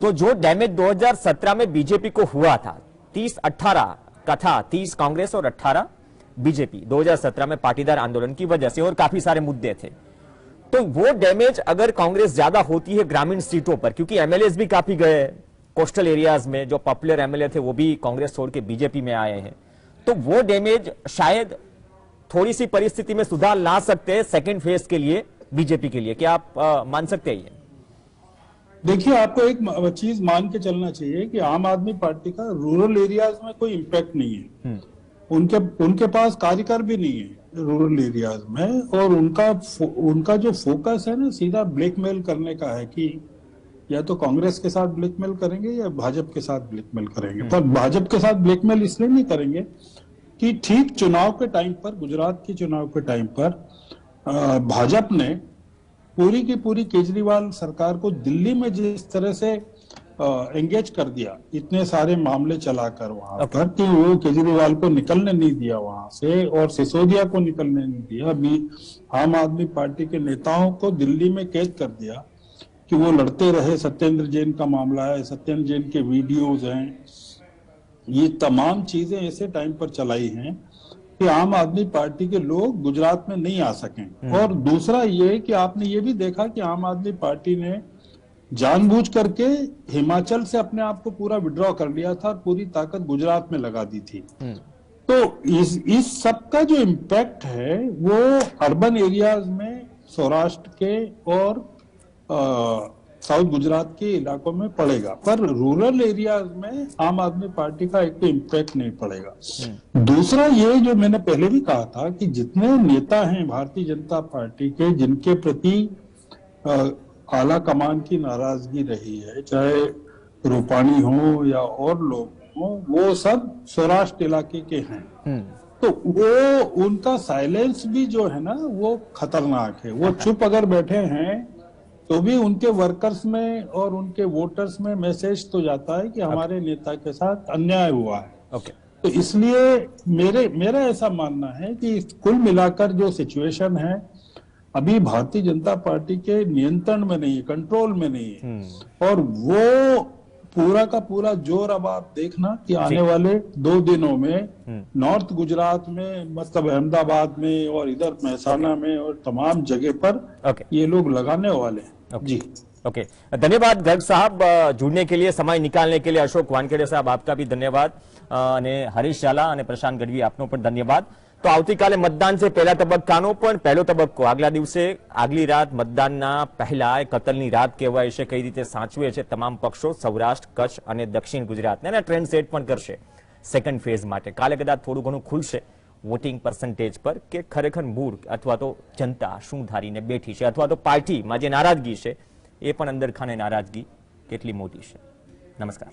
तो जो डैमेज 2017 में बीजेपी को हुआ था, 30-18 का था, 30 कांग्रेस और 18 बीजेपी 2017 में पाटीदार आंदोलन की वजह से, और काफी सारे मुद्दे थे, तो वो डैमेज अगर कांग्रेस ज्यादा होती है ग्रामीण सीटों पर, क्योंकि एमएलए भी काफी गए कोस्टल एरियाज में, जो पॉपुलर एमएलए थे वो भी कांग्रेस छोड़ के बीजेपी में आए हैं, तो वो डैमेज शायद थोड़ी सी परिस्थिति में सुधार ला सकते हैं सेकंड फेज के लिए बीजेपी के लिए। क्या आप मान सकते हैं? देखिए, आपको एक चीज मान के चलना चाहिए कि आम आदमी पार्टी का रूरल एरियाज में कोई इम्पैक्ट नहीं है, उनके पास कार्यकर भी नहीं है रूरल एरियाज में, और उनका जो फोकस है ना, सीधा ब्लैकमेल करने का है कि या तो कांग्रेस के साथ ब्लैकमेल करेंगे या भाजपा के साथ ब्लैकमेल करेंगे। पर भाजपा के साथ ब्लैकमेल इसलिए नहीं करेंगे कि ठीक चुनाव के टाइम पर, गुजरात के चुनाव के टाइम पर भाजपा ने पूरी की पूरी केजरीवाल सरकार को दिल्ली में जिस तरह से एंगेज कर दिया, इतने सारे मामले चलाकर वहां पर, कि वो केजरीवाल को निकलने नहीं दिया वहां से, और सिसोदिया को निकलने नहीं दिया, भी आम आदमी पार्टी के नेताओं को दिल्ली में कैद कर दिया कि वो लड़ते रहे। सत्येंद्र जैन का मामला है, सत्येंद्र जैन के वीडियोज हैं, ये तमाम चीजें ऐसे टाइम पर चलाई हैं कि आम आदमी पार्टी के लोग गुजरात में नहीं आ सकें। और दूसरा ये कि आपने ये भी देखा कि आम आदमी पार्टी ने जानबूझ करके हिमाचल से अपने आप को पूरा विड्रॉ कर लिया था, पूरी ताकत गुजरात में लगा दी थी। तो इस सब का जो इम्पैक्ट है वो अर्बन एरियाज में, सौराष्ट्र के और साउथ गुजरात के इलाकों में पड़ेगा, पर रूरल एरियाज में आम आदमी पार्टी का एक तो इम्पैक्ट नहीं पड़ेगा। दूसरा ये जो मैंने पहले भी कहा था कि जितने नेता हैं भारतीय जनता पार्टी के, जिनके प्रति आला कमान की नाराजगी रही है, चाहे रूपाणी हो या और लोग हो, वो सब सौराष्ट्र इलाके के हैं। तो वो उनका साइलेंस भी जो है ना वो खतरनाक है। वो चुप अगर बैठे हैं तो भी उनके वर्कर्स में और उनके वोटर्स में मैसेज तो जाता है कि हमारे नेता के साथ अन्याय हुआ है। तो इसलिए मेरा ऐसा मानना है कि कुल मिलाकर जो सिचुएशन है अभी भारतीय जनता पार्टी के नियंत्रण में नहीं है, कंट्रोल में नहीं है। और वो पूरा का पूरा जोर अब आप देखना कि आने वाले 2 दिनों में नॉर्थ गुजरात में, मतलब अहमदाबाद में और इधर महसाना में और तमाम जगह पर ये लोग लगाने वाले हैं। जी ओके, धन्यवाद गर्ग साहब जुड़ने के लिए, समय निकालने के लिए। अशोक वानखेड़े साहब आपका भी धन्यवाद, અને હરીશ ઝાલા અને પ્રશાંત ગઢવી આપનો પણ ધન્યવાદ। તો આવતીકાલે મતદાન છે પહેલા તબક્કાનો, પણ પહેલો તબક્કો આગલા દિવસે, આગલી રાત મતદાનના પહેલા કતલની રાત કહેવાય છે, કઈ રીતે સાચવે છે તમામ પક્ષો સૌરાષ્ટ્ર, કચ્છ અને દક્ષિણ ગુજરાતને, અને ટ્રેન્ડ સેટ પણ કરશે સેકન્ડ ફેઝ માટે। કાલે કદાચ થોડું ઘણું ખુલશે, વોટિંગ પર્સન્ટેજ પર કે ખરેખર મૂળ અથવા તો જનતા શું ધારીને બેઠી છે અથવા તો પાર્ટીમાં જે નારાજગી છે એ પણ અંદર ખાને નારાજગી કેટલી મોટી છે. નમસ્કાર.